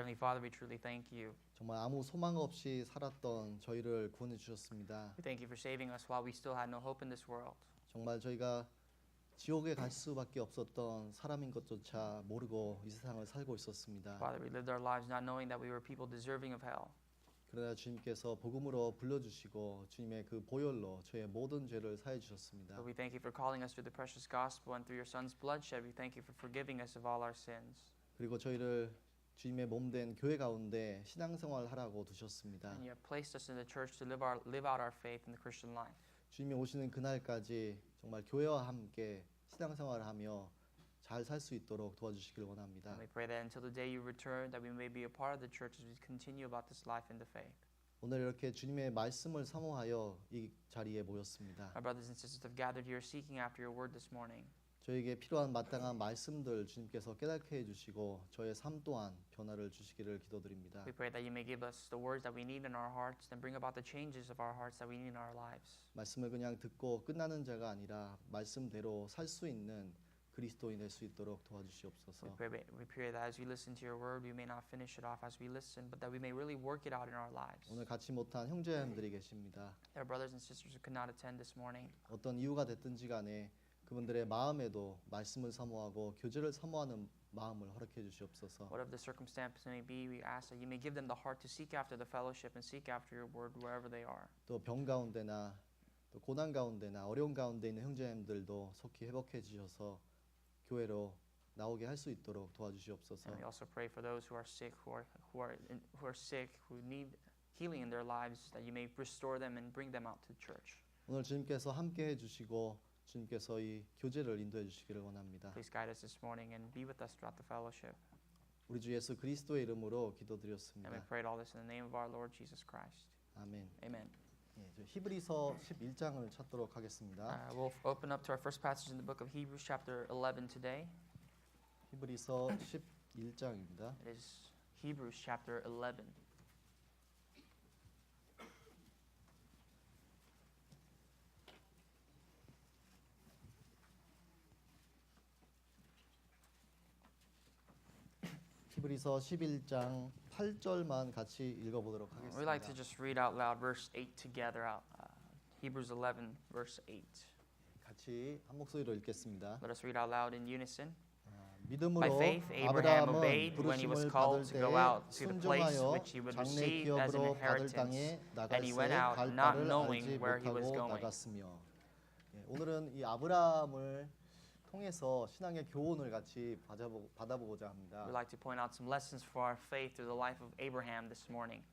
Heavenly Father, we truly thank you. 정말 아무 소망 없이 살았던 저희를 구원해 주셨습니다. We thank you for saving us while we still had no hope in this world. 정말 저희가 지옥에 갈 수밖에 없었던 사람인 것조차 모르고 이 세상을 살고 있었습니다. Father, we lived our lives not knowing that we were people deserving of hell. 그러나 주님께서 복음으로 불러주시고 주님의 그 보혈로 저희의 모든 죄를 사해 주셨습니다. But we thank you for calling us through the precious gospel and through your Son's bloodshed. We thank you for forgiving us of all our sins. 그리고 저희를 주님의 몸된 교회 가운데 신앙생활 하라고 두셨습니다. And you have placed us in the church to live out our faith in the Christian life. 주님이 오시는 그날까지 정말 교회와 함께 신앙생활을 하며 잘 살 수 있도록 도와주시길 원합니다. And we pray that until the day you return, that we may be a part of the church as we continue about this life in the faith. 오늘 이렇게 주님의 말씀을 사모하여 이 자리에 모였습니다. Our brothers and sisters have gathered here seeking after your word this morning. 저에게 필요한 마땅한 말씀들 주님께서 깨닫게 해주시고 저의 삶 또한 변화를 주시기를 기도드립니다. We pray that you may give us the words that we need in our hearts and bring about the changes of our hearts that we need in our lives. 말씀을 그냥 듣고 끝나는 자가 아니라 말씀대로 살 수 있는 그리스도인 될 수 있도록 도와주시옵소서. We pray that as we listen to your word, we may not finish it off as we listen, but that we may really work it out in our lives. 오늘 같이 못한 형제님들이 계십니다. There are brothers and sisters who could not attend this morning. 어떤 이유가 됐든지 간에 그분들의 마음에도 말씀을 사모하고 교제를 사모하는 마음을 허락해 주시옵소서. Whatever the circumstance may be, we ask that you may give them the heart to seek after the fellowship and seek after your word wherever they are. 또 병 가운데나 또 고난 가운데나 어려운 가운데 있는 형제님들도 속히 회복해 주셔서 교회로 나오게 할 수 있도록 도와주시옵소서. And we also pray for those who are sick, who need healing in their lives, that you may restore them and bring them out to the church. 오늘 주님께서 함께 해주시고 주님께서 이 교제를 인도해 주시기를 원합니다. Please guide us this morning and be with us throughout the fellowship. 우리 주 예수 그리스도의 이름으로 And we 기도드렸습니다. prayed all this in the name of our Lord Jesus Christ. 아멘. Amen. 예, 히브리서 11장을 찾도록 하겠습니다. We'll open up to our first passage in the book of Hebrews, chapter 11 today. 히브리서 11장입니다. It is Hebrews, chapter 11. 히브리서 11장 8절만 같이 읽어보도록 We'd like to 하겠습니다. just read out loud verse 8 together. Hebrews 11, verse 8. 같이 한 목소리로 읽겠습니다. Let us read out loud in unison. 믿음으로 By faith, Abraham 아브라함은 obeyed when he was 부르심을 called 받을 to go 때에 out to the place 순종하여 which he would 장래 receive as an 기업으로 받을 땅에 inheritance, 나갈 and he went 새 out 갈 not 바를 knowing 알지 where he was 못하고 going. 나갔으며. 예, 오늘은 이 아브라함을 통해서 신앙의 교훈을 같이 받아보고자 합니다. We'd like to point out some lessons for our faith through the life of Abraham this morning.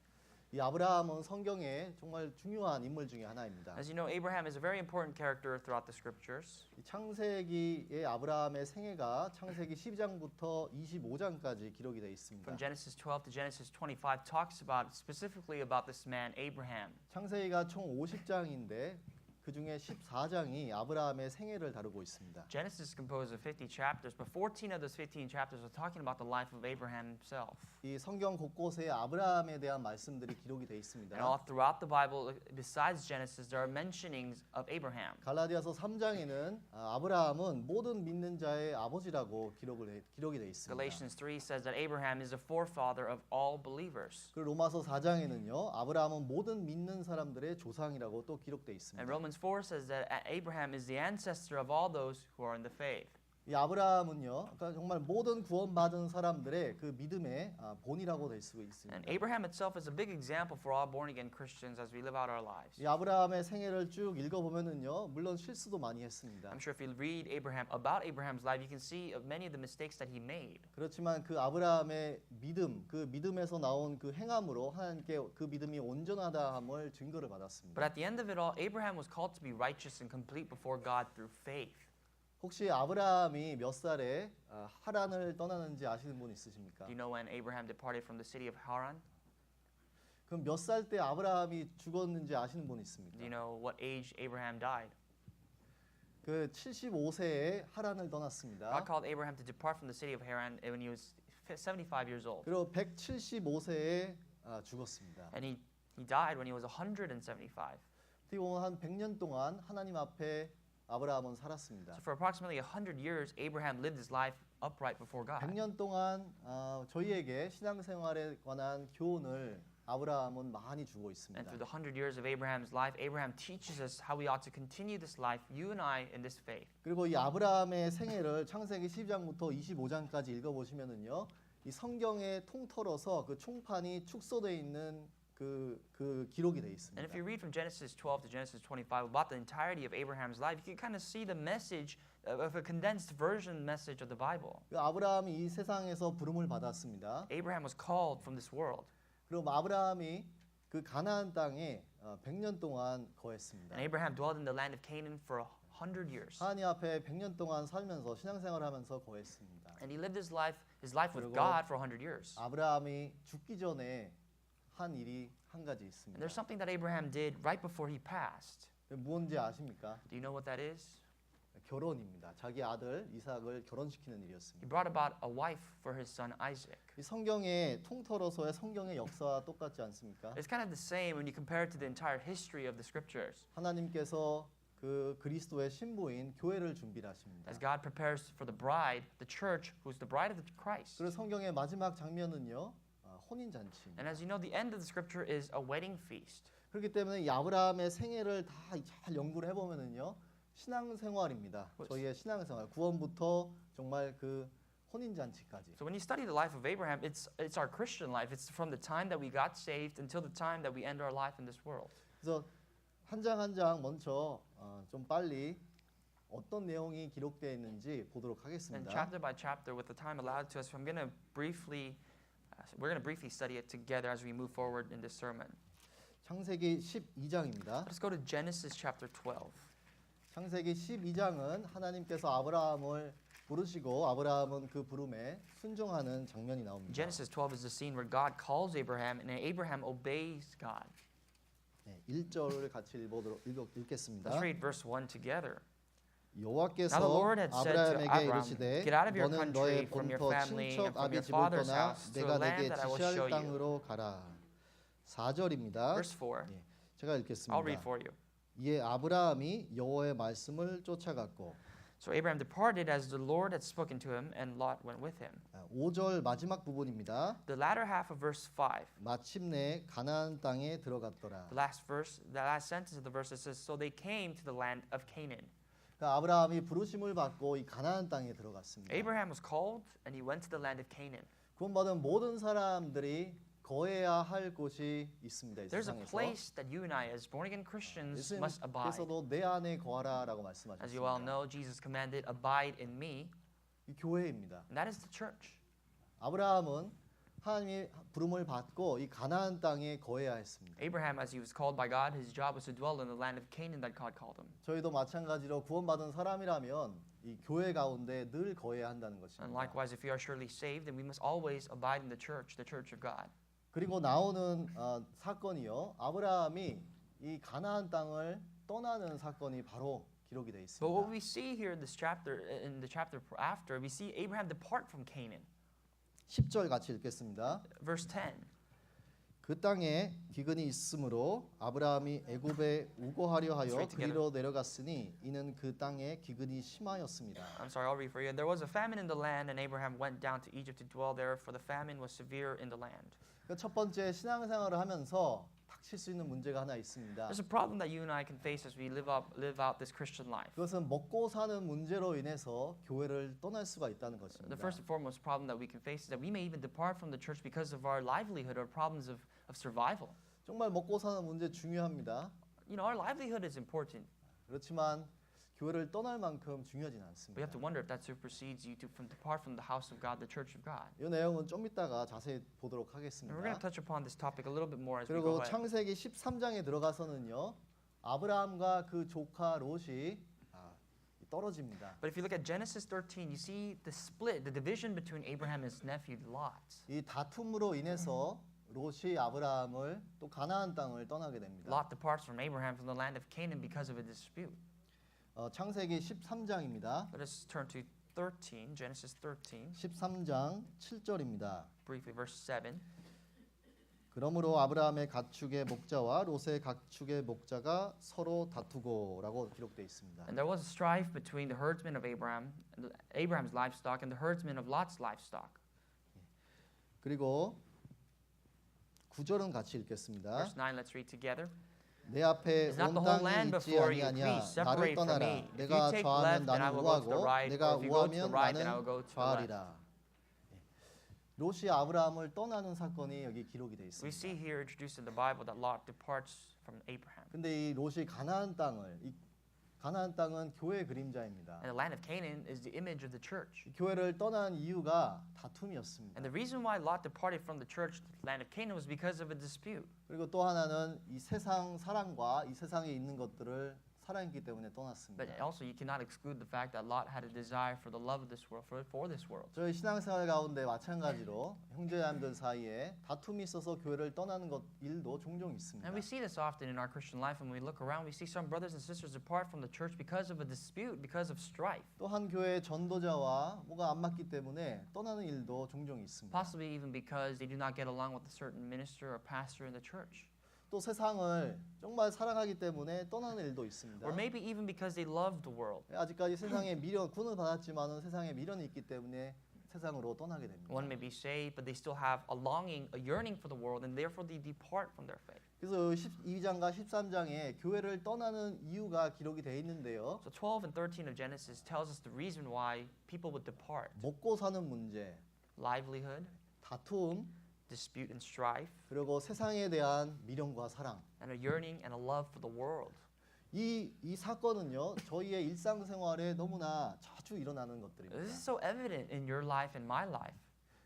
이 아브라함은 성경의 정말 중요한 인물 중에 하나입니다. As you know, Abraham is a very important character throughout the scriptures. 이 창세기의 아브라함의 생애가 창세기 12장부터 25장까지 기록이 되어 있습니다. From Genesis 12 to Genesis 25 talks about specifically about this man Abraham. 창세기가 총 50장인데 그 중에 14장이 아브라함의 생애를 다루고 있습니다. Genesis is composed of 50 chapters, but 14 of those 15 chapters are talking about the life of Abraham himself. 이 성경 곳곳에 아브라함에 대한 말씀들이 기록이 되어 있습니다. And all throughout the Bible, besides Genesis, there are mentionings of Abraham. 갈라디아서 3장에는 아브라함은 모든 믿는 자의 아버지라고 기록이 되어 있습니다. Galatians 3 says that Abraham is the forefather of all believers. 그리고 로마서 4장에는요. 아브라함은 모든 믿는 사람들의 조상이라고 또 기록되어 있습니다. And Romans 4 says that Abraham is the ancestor of all those who are in the faith. 이 아브라함은요, 그러니까 정말 모든 구원받은 사람들의 그 믿음의 본이라고 될 수 있습니다. And Abraham itself is a big example for all born-again Christians as we live out our lives. 이 아브라함의 생애를 쭉 읽어보면은요, 물론 실수도 많이 했습니다. I'm sure if you read about Abraham's life, you can see many of the mistakes that he made. 그렇지만 그 아브라함의 믿음, 그 믿음에서 나온 그 행함으로 하나님께 그 믿음이 온전하다함을 증거를 받았습니다. But at the end of it all, Abraham was called to be righteous and complete before God through faith. 혹시 아브라함이 몇 살에 하란을 떠나는지 아시는 분 있으십니까? Do you know when Abraham departed from the city of Haran? 그럼 몇 살 때 아브라함이 죽었는지 아시는 분 있습니까? Do you know what age Abraham died? 그 75세에 하란을 떠났습니다. God called Abraham to depart from the city of Haran when he was 75 years old. 그리고 175세에 죽었습니다. And he died when he was 175. 어떻게 보면 한 100년 동안 하나님 앞에 아브라함은 살았습니다. So for approximately 100 years, Abraham lived his life upright before God. 100년 동안 저희에게 신앙생활에 관한 교훈을 아브라함은 많이 주고 And 있습니다. through the 100 years of Abraham's life, Abraham teaches us how we ought to continue this life, you and I, in this faith. 그리고 이 아브라함의 생애를 창세기 12장부터 25장까지 읽어보시면은요, 이 성경에 통틀어서 그 총판이 축소되어 있는 그 기록이 되어 있습니다. And if you read from Genesis 12 to Genesis 25 about the entirety of Abraham's life, you can kind of see the message of a condensed version message of the Bible. 그 아브라함이 이 세상에서 부름을 받았습니다. Abraham was called from this world. 그리고 아브라함이 그 가나안 땅에 100년 동안 거했습니다. And Abraham dwelled in the land of Canaan for 100 years. 하나님 앞에 100년 동안 살면서 신앙생활하면서 거했습니다. And he lived his life with 그리고 God for 100 years. 아브라함이 죽기 전에 한 일이 한 가지 And 있습니다. there's something that Abraham did right before he passed. 뭔지 아십니까? Do you know what that is? 결혼입니다. 자기 아들 이삭을 결혼시키는 He 일이었습니다. brought about a wife for his son Isaac. 이 성경의 통틀어서의 성경의 역사와 똑같지 않습니까? It's kind of the same when you compare it to the entire history of the scriptures. 하나님께서 그 그리스도의 신부인 교회를 준비하십니다. As God prepares for the bride, the church, who's the bride of the Christ. 그리고 성경의 마지막 장면은요, 혼인 잔치입니다. And as you know, the end of the scripture is a wedding feast. 그렇기 때문에 이 아브라함의 생애를 다 잘 연구를 해보면은요, 신앙생활입니다. 저희의 신앙생활 구원부터 정말 그 혼인 잔치까지. So when you study the life of Abraham, it's our Christian life. It's from the time that we got saved until the time that we end our life in this world. 그래서 한 장 한 장 먼저 좀 빨리 어떤 내용이 기록되어 있는지 보도록 And 하겠습니다. chapter by chapter, with the time allowed to us, we're going to briefly study it together as we move forward in this sermon. 창세기 12장입니다. Let's go to Genesis chapter 12. 창세기 12장은 하나님께서 아브라함을 부르시고 아브라함은 그 부름에 순종하는 장면이 나옵니다. Genesis 12 is the scene where God calls Abraham and Abraham obeys God. 네, 1절을 같이 읽겠습니다. Let's read verse 1 together. 여호와께서 Now the Lord had said to 아브라함에게 Abram, 이르시되 Get out of your 너는 country, 너의 from your 본토 family, 친척 and from 아비 your 집을 father's 떠나 house to a 내가 land 내게 that I will show 지시할 you. 땅으로 가라. 4절입니다. Verse 4. 예, 제가 읽겠습니다. I'll read for you. 이에 아브라함이 여호와의 말씀을 쫓아갔고 So Abraham departed as the Lord had spoken to him, and Lot went with him. 5절 마지막 부분입니다. The latter half of verse 5. 마침내 가나안 땅에 들어갔더라. The last sentence of the verse says, So they came to the land of Canaan. 그러니까 아브라함이 부르심을 받고 이 가나안 땅에 들어갔습니다. Abraham was called, and he went to the land of Canaan. 구원받은 모든 사람들이 거해야 할 곳이 있습니다. 이 There's a 세상에서. place that you and I, as born-again Christians, must abide. 예수님께서도 내 안에 거하라라고 As you all 말씀하셨습니다. know, Jesus commanded, Abide in me, 이 교회입니다. and that is the church. 아브라함은 하나님의 부름을 받고 이 가나안 땅에 거해야 했습니다. Abraham, as he was called by God, his job was to dwell in the land of Canaan that God called him. 저희도 마찬가지로 구원받은 사람이라면 이 교회 가운데 늘 거해야 한다는 And 것입니다. likewise, if we are surely saved, then we must always abide in the church of God. 그리고 나오는 사건이요. 아브라함이 이 가나안 땅을 떠나는 사건이 바로 기록이 되어 But what 있습니다. we see here in this chapter, in the chapter after, we see Abraham depart from Canaan. 10절 같이 읽겠습니다. Verse 10. 그 땅에 기근이 있으므로 아브라함이 애굽에 우거하려 하여 Let's read together. 그리로 내려갔으니 이는 그 땅에 기근이 심하였습니다. I'm sorry, I'll read for you. And there was a famine in the land, and Abraham went down to Egypt to dwell there, for the famine was severe in the land. 그러니까 첫 번째 신앙생활을 하면서 닥칠 수 있는 문제가 하나 있습니다. There's a problem that you and I can face as we live out this Christian life. 그것은 먹고 사는 문제로 인해서 교회를 떠날 수가 있다는 The 것입니다. first and foremost problem that we can face is that we may even depart from the church because of our livelihood or problems of survival. 정말 먹고 사는 문제 중요합니다. You know, our livelihood is important. 그렇지만 교회를 떠날 만큼 중요하진 We 않습니다. have to wonder if that supersedes you to depart from the house of God, the church of God. 이 내용은 좀 이따가 자세히 보도록 And we're going to 하겠습니다. touch upon this topic a little bit more as we go 그리고 ahead. 창세기 13장에 들어가서는요. 아브라함과 그 조카 롯이 떨어집니다. But if you look at Genesis 13, you see the split, the division between Abraham and his nephew Lot. 이 다툼으로 인해서 롯이 아브라함을 또 가나안 땅을 떠나게 됩니다. Lot departs from Abraham from the land of Canaan because of a dispute. 창세기 13장입니다. Let us turn to 13, Genesis 13, 13장 7절입니다. briefly, verse 7. 그러므로 아브라함의 가축의 목자와 롯의 가축의 목자가 서로 다투고라고 기록되어 있습니다. And there was a strife between the herdsmen of Abraham's livestock and the herdsmen of Lot's livestock. 그리고 9절은 같이 읽겠습니다. Verse 9, let's read together. 내 앞에 Is not 온 the whole 땅이 land 있지 before you? 아니하냐 Please 나를 separate from 떠나라. me. If you 내가 take 좌하면 left, then I 나는 will go to the 우하고 right. 내가 Or if you go to the 우하면 right, then I will 나는 go to the left. 좌하리라. 롯이 아브라함을 떠나는 사건이 여기 기록이 되어 We see 있습니다. here introduced in the Bible that Lot departs from Abraham. 근데 이 롯이 가나안 땅을 가나안 땅은 교회의 그림자입니다. And the land of Canaan is the image of the church. 이 교회를 떠난 이유가 다툼이었습니다. And the reason why Lot departed from the church, the land of Canaan, was because of a dispute. 그리고 또 하나는 이 세상 사랑과 이 세상에 있는 것들을 사랑했기 때문에 떠났습니다. But also, you cannot exclude the fact that Lot had a desire for the love of this world, for this world. 저희 신앙생활 가운데 마찬가지로 형제자매들 사이에 다툼이 있어서 교회를 떠나는 것 일도 종종 있습니다. And we see this often in our Christian life. When we look around, we see some brothers and sisters depart from the church because of a dispute, because of strife. 또 한 교회의 전도자와 뭐가 안 맞기 때문에 떠나는 일도 종종 있습니다. Possibly even because they do not get along with a certain minister or pastor in the church. 또 세상을 정말 사랑하기 때문에 떠나는 일도 있습니다. Or maybe even because they love the world. 아직까지 세상에 미련 구원을 받았지만은 세상에 미련이 있기 때문에 세상으로 떠나게 됩니다. One may be saved, but they still have a longing, a yearning for the world, and therefore they depart from their faith. 그래서 12장과 13장에 교회를 떠나는 이유가 기록이 되어 있는데요. So 12 and 13 of Genesis tells us the reason why people would depart. 먹고 사는 문제, Livelihood, 다툼, dispute and strife, 그리고 세상에 대한 미련과 사랑. and a yearning and a love for the world. 이 사건은요. 저희의 일상생활에 너무나 자주 일어나는 This 것들입니다. is so evident in your life and my life.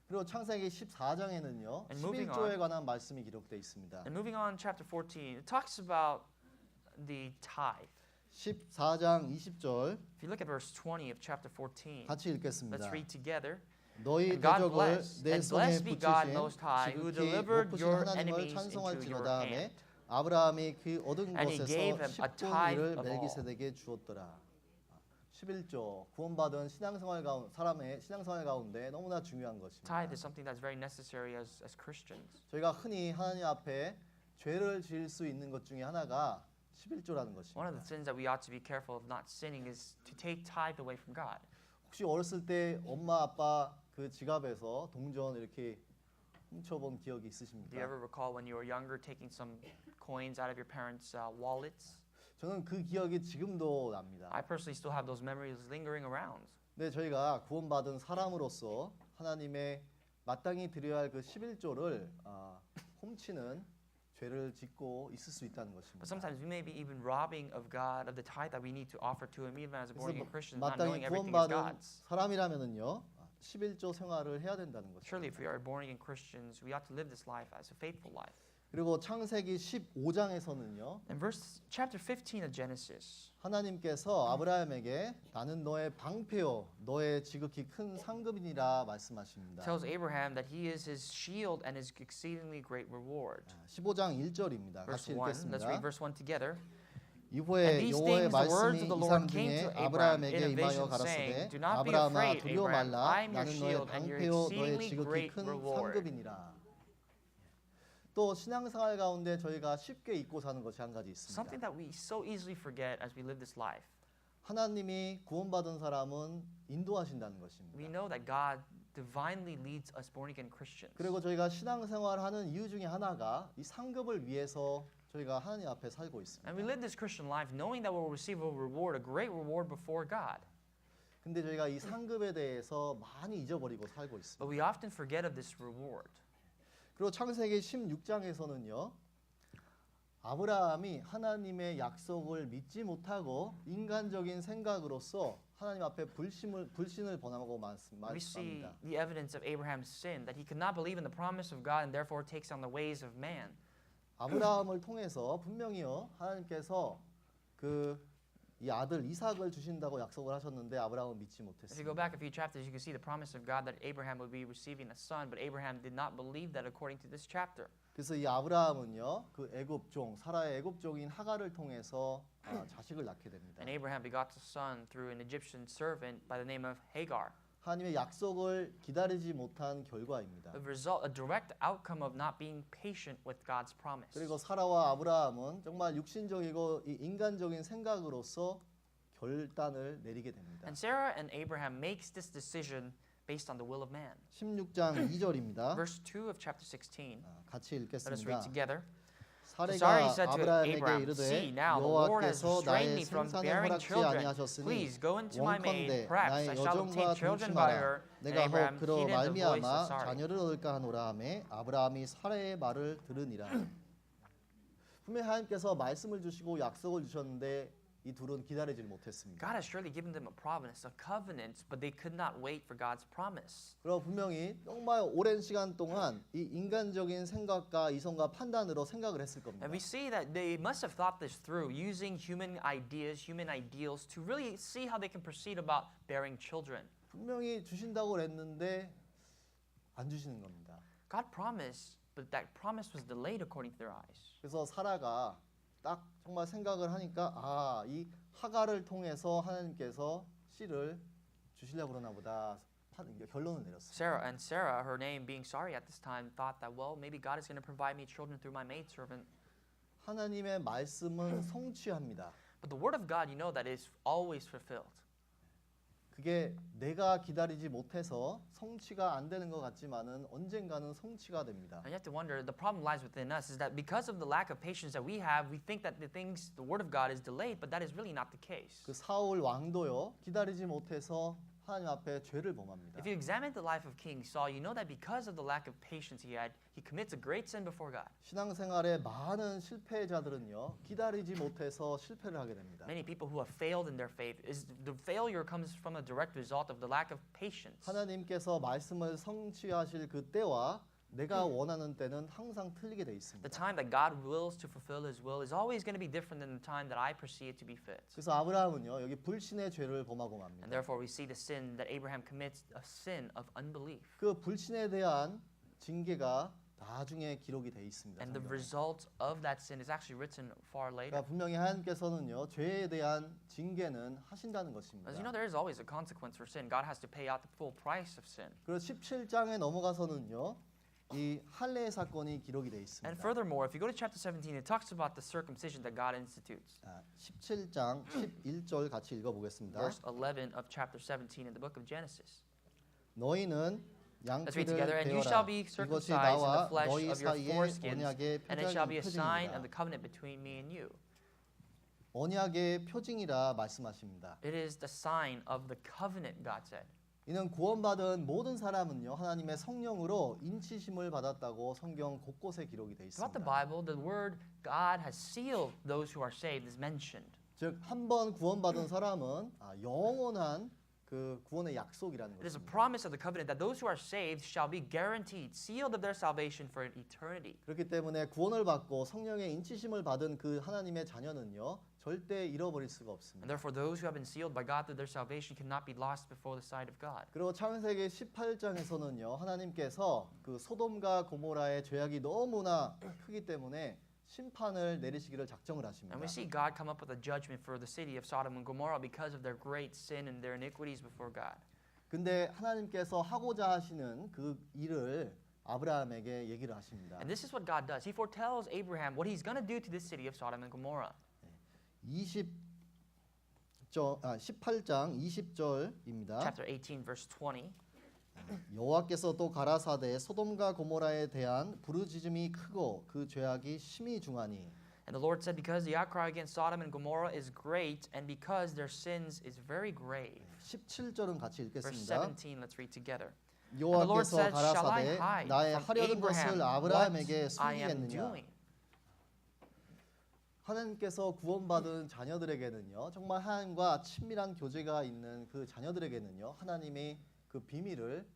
그리고 창세기 14장에는요. And moving 11조에 관한 말씀이 기록되어 있습니다. And moving on, chapter 14, it talks about the tithe. 14장 20절 If you look at verse 20 of chapter 14, 같이 읽겠습니다. let's read together. 너희 And God 대적을 bless, 내 and 손에 blessed be God 붙이신 most high, who 지극히 delivered 높으신 your 하나님을 enemies into 찬송할지로다 your 하매 hand. 아브라함이 그 얻은 And he 것에서 gave him a 10분의 tithe 1을 of all. 멜기세덱에게 주었더라. 11조 구원받은 사람의 신앙생활 가운데 너무나 중요한 것입니다. Tithe is something that's very necessary as Christians. 저희가 흔히 하나님 앞에 죄를 지을 수 있는 것 중에 하나가 11조라는 One of the 것입니다. sins that we ought to be careful of not sinning is to take tithe away from God. 혹시 어렸을 때 엄마 아빠 그 지갑에서 동전 이렇게 훔쳐본 기억이 Do you 있으십니까? ever recall when you were younger taking some coins out of your parents' wallets? 저는 그 기억이 지금도 납니다. I personally still have those memories lingering around. 네, 저희가 구원받은 사람으로서 하나님의 마땅히 드려야 할 그 11조를 훔치는 죄를 짓고 있을 수 있다는 But 것입니다. sometimes we may be even robbing of God of the tithe that we need to offer to Him, even as a 그래서 born-again Christian, not knowing 마땅히 everything is 구원받은 God's. 사람이라면은요 11조 생활을 해야 된다는 Surely, if 것입니다. we are born-again Christians, we ought to live this life as a faithful life. 그리고 창세기 15장에서는요 In chapter 15 of Genesis, 하나님께서 아브라함에게 나는 너의 방패요 너의 지극히 큰 상급이니라 말씀하십니다. tells Abraham that he is his shield and his exceedingly great reward. 15장 1절입니다. Verse 같이 1. Let's 읽겠습니다. read verse 1 together. And 이후에 these 여호와의 things, the words 말씀이 of the 이상 Lord came 중에 to Abraham in 아브라함에게 a 임하여 vision, 가라사대 saying, Do not be 아브라함아 afraid, 두려워 Abraham. 말라 I am your 나는 너의 shield and your 방패요 너의 exceedingly 지극히 great 큰 reward. 상급이니라. 또 신앙생활 가운데 저희가 쉽게 잊고 사는 것이 한 가지 Something 있습니다. that we so easily forget as we live this life. 하나님이 구원받은 사람은 인도하신다는 We 것입니다. know that God divinely leads us born-again Christians. 그리고 저희가 신앙생활하는 이유 중에 하나가 이 상급을 위해서 저희가 하나님 앞에 살고 있습니다. And we live this Christian life knowing that we'll receive a reward, a great reward before God. 근데 저희가 이 상급에 대해서 많이 잊어버리고 살고 있습니다. But we often forget of this reward. 그리고 창세기 16장에서는요. 아브라함이 하나님의 약속을 믿지 못하고 인간적인 생각으로서 하나님 앞에 불신을 번하고 We see 말씀합니다. the evidence of Abraham's sin, that he could not believe in the promise of God and therefore takes on the ways of man. 아브라함을 통해서 분명히요 하나님께서 이 아들 이삭을 주신다고 약속을 하셨는데 아브라함은 믿지 If you go 못했습니다. back a few chapters, you can see the promise of God that Abraham would be receiving a son, but Abraham did not believe that according to this chapter. 그래서 이 아브라함은요 그 애굽종 사라의 애굽종인 하갈을 통해서 자식을 낳게 됩니다. And Abraham begot a son through an Egyptian servant by the name of Hagar. 하나님의 약속을 기다리지 못한 결과입니다. The result, a direct outcome of not being patient with God's promise. 그리고 사라와 아브라함은 정말 육신적이고 이 인간적인 생각으로서 결단을 내리게 됩니다. And Sarah and Abraham makes this decision based on the will of man. 16장 2절입니다. Verse 2 of chapter 16. 같이 Let us 읽겠습니다. read together. 사레가 Sarai said to 아브라함에게 Abraham, 이르되 See, now the Lord has 여호와께서 restrained 나의 me from 생산을 bearing 허락지 children. 아니하셨으니 Please go into my maid. 원컨대 Perhaps I 나의 shall obtain 여종과 children by 동침하라. her. And 내가 Abraham 혹 그로 heeded the voice of 말미암아 Sarai. 자녀를 얻을까 하노라 하매 아브라함이 사레의 말을 들으니라. 분명히 하나님께서 말씀을 주시고 약속을 주셨는데 이 둘은 기다리질 못했습니다. God has surely given them a promise, a covenant, but they could not wait for God's promise. 그리고 분명히 정말 오랜 시간 동안 이 인간적인 생각과 이성과 판단으로 생각을 했을 겁니다. And we see that they must have thought this through, using human ideas, human ideals to really see how they can proceed about bearing children. 분명히 주신다고 그랬는데 안 주시는 겁니다. God promised, but that promise was delayed according to their eyes. 그래서 사라가 딱 정말 생각을 하니까 이 하가를 통해서 하나님께서 씨를 주시려고 그러나 보다 결론을 내렸어요. Sarah, her name being Sarai at this time, thought that, well, maybe God is going to provide me children through my maidservant. 하나님의 말씀은 성취합니다. But the word of God, you know that is always fulfilled. 그게 내가 기다리지 못해서 성취가 안 되는 것 같지만은 언젠가는 성취가 됩니다. And you have to wonder, the problem lies within us is that because of the lack of patience that we have, we think that the word of God is delayed, but that is really not the case. 그 사울 왕도요 기다리지 못해서 하나님 앞에 죄를 범합니다. If you examine the life of King Saul, you know that because of the lack of patience he had, he commits a great sin before God. 신앙생활의 많은 실패자들은요 기다리지 못해서 실패를 하게 됩니다. Many people who have failed in their faith, the failure comes from a direct result of the lack of patience. 하나님께서 말씀을 성취하실 그 때와 내가 원하는 때는 항상 틀리게 돼 있습니다. The time that God wills to fulfill His will is always going to be different than the time that I perceive it to be fit. 그래서 아브라함은요 여기 불신의 죄를 범하고 And 맙니다. therefore we see the sin that Abraham commits, a sin of unbelief. 그 불신에 대한 징계가 나중에 기록이 돼 있습니다. And the 성경에. result of that sin is actually written far later. 그러니까 분명히 하나님께서는요 죄에 대한 징계는 하신다는 것입니다. As you know, there is always a consequence for sin. God has to pay out the full price of sin. 그리고 17장에 넘어가서는요 이 할례 사건이 기록이 돼 있습니다. And furthermore, if you go to chapter 17, it talks about the circumcision that God institutes. 17장 11절 같이 읽어보겠습니다. Verse 11 of chapter 17 in the book of Genesis. 너희는 Let's read 양피를 together. And you shall 베어라. be 이것이 circumcised in 나와 the flesh 너희 of your 사이에 foreskins, 언약의 and it shall be a sign 표징이니라. of the covenant between me and you. 언약의 표징이라 말씀하십니다. It is the sign of the covenant, God said. 이는 구원받은 모든 사람은요 하나님의 성령으로 인치심을 받았다고 성경 곳곳에 기록이 돼 Throughout the 있습니다. Bible, the word God has sealed those who are saved is mentioned. 즉 한 번 구원받은 사람은 영원한 그 구원의 약속이라는 It is a 것입니다. promise of the covenant that those who are saved shall be guaranteed, sealed of their salvation for eternity. 그렇기 때문에 구원을 받고 성령의 인치심을 받은 그 하나님의 자녀는요 절대 잃어버릴 수가 And 없습니다. therefore, those who have been sealed by God through their salvation cannot be lost before the sight of God. 그리고 창세기 18장에서는요 하나님께서 그 소돔과 고모라의 죄악이 너무나 크기 때문에 심판을 내리시기를 작정을 하십니다. And we see God come up with a judgment for the city of Sodom and Gomorrah because of their great sin and their iniquities before God. 근데 하나님께서 하고자 하시는 그 일을 아브라함에게 얘기를 하십니다. And this is what God does. He foretells Abraham what he's going to do to this city of Sodom and Gomorrah. 18장 20절입니다. Chapter 18, verse 20. 여호와께서 또 가라사대 소돔과 고모라에 대한 부르짖음이 크고 그 죄악이 심히 중하니 And the Lord said, because the outcry against Sodom and Gomorrah is great, and because their sins is very grave. 17절은 같이 Verse 읽겠습니다. 17, let's read together. 여호와께서 said, Shall I 가라사대 hide 나의 from 하려는 Abraham 것을 what 아브라함에게 I am 숨기겠느냐. doing? 하나님께서 구원받은 자녀들에게는요 정말 하나님과 친밀한 교제가 있는 그 자녀들에게는요 하나님이 그 비밀을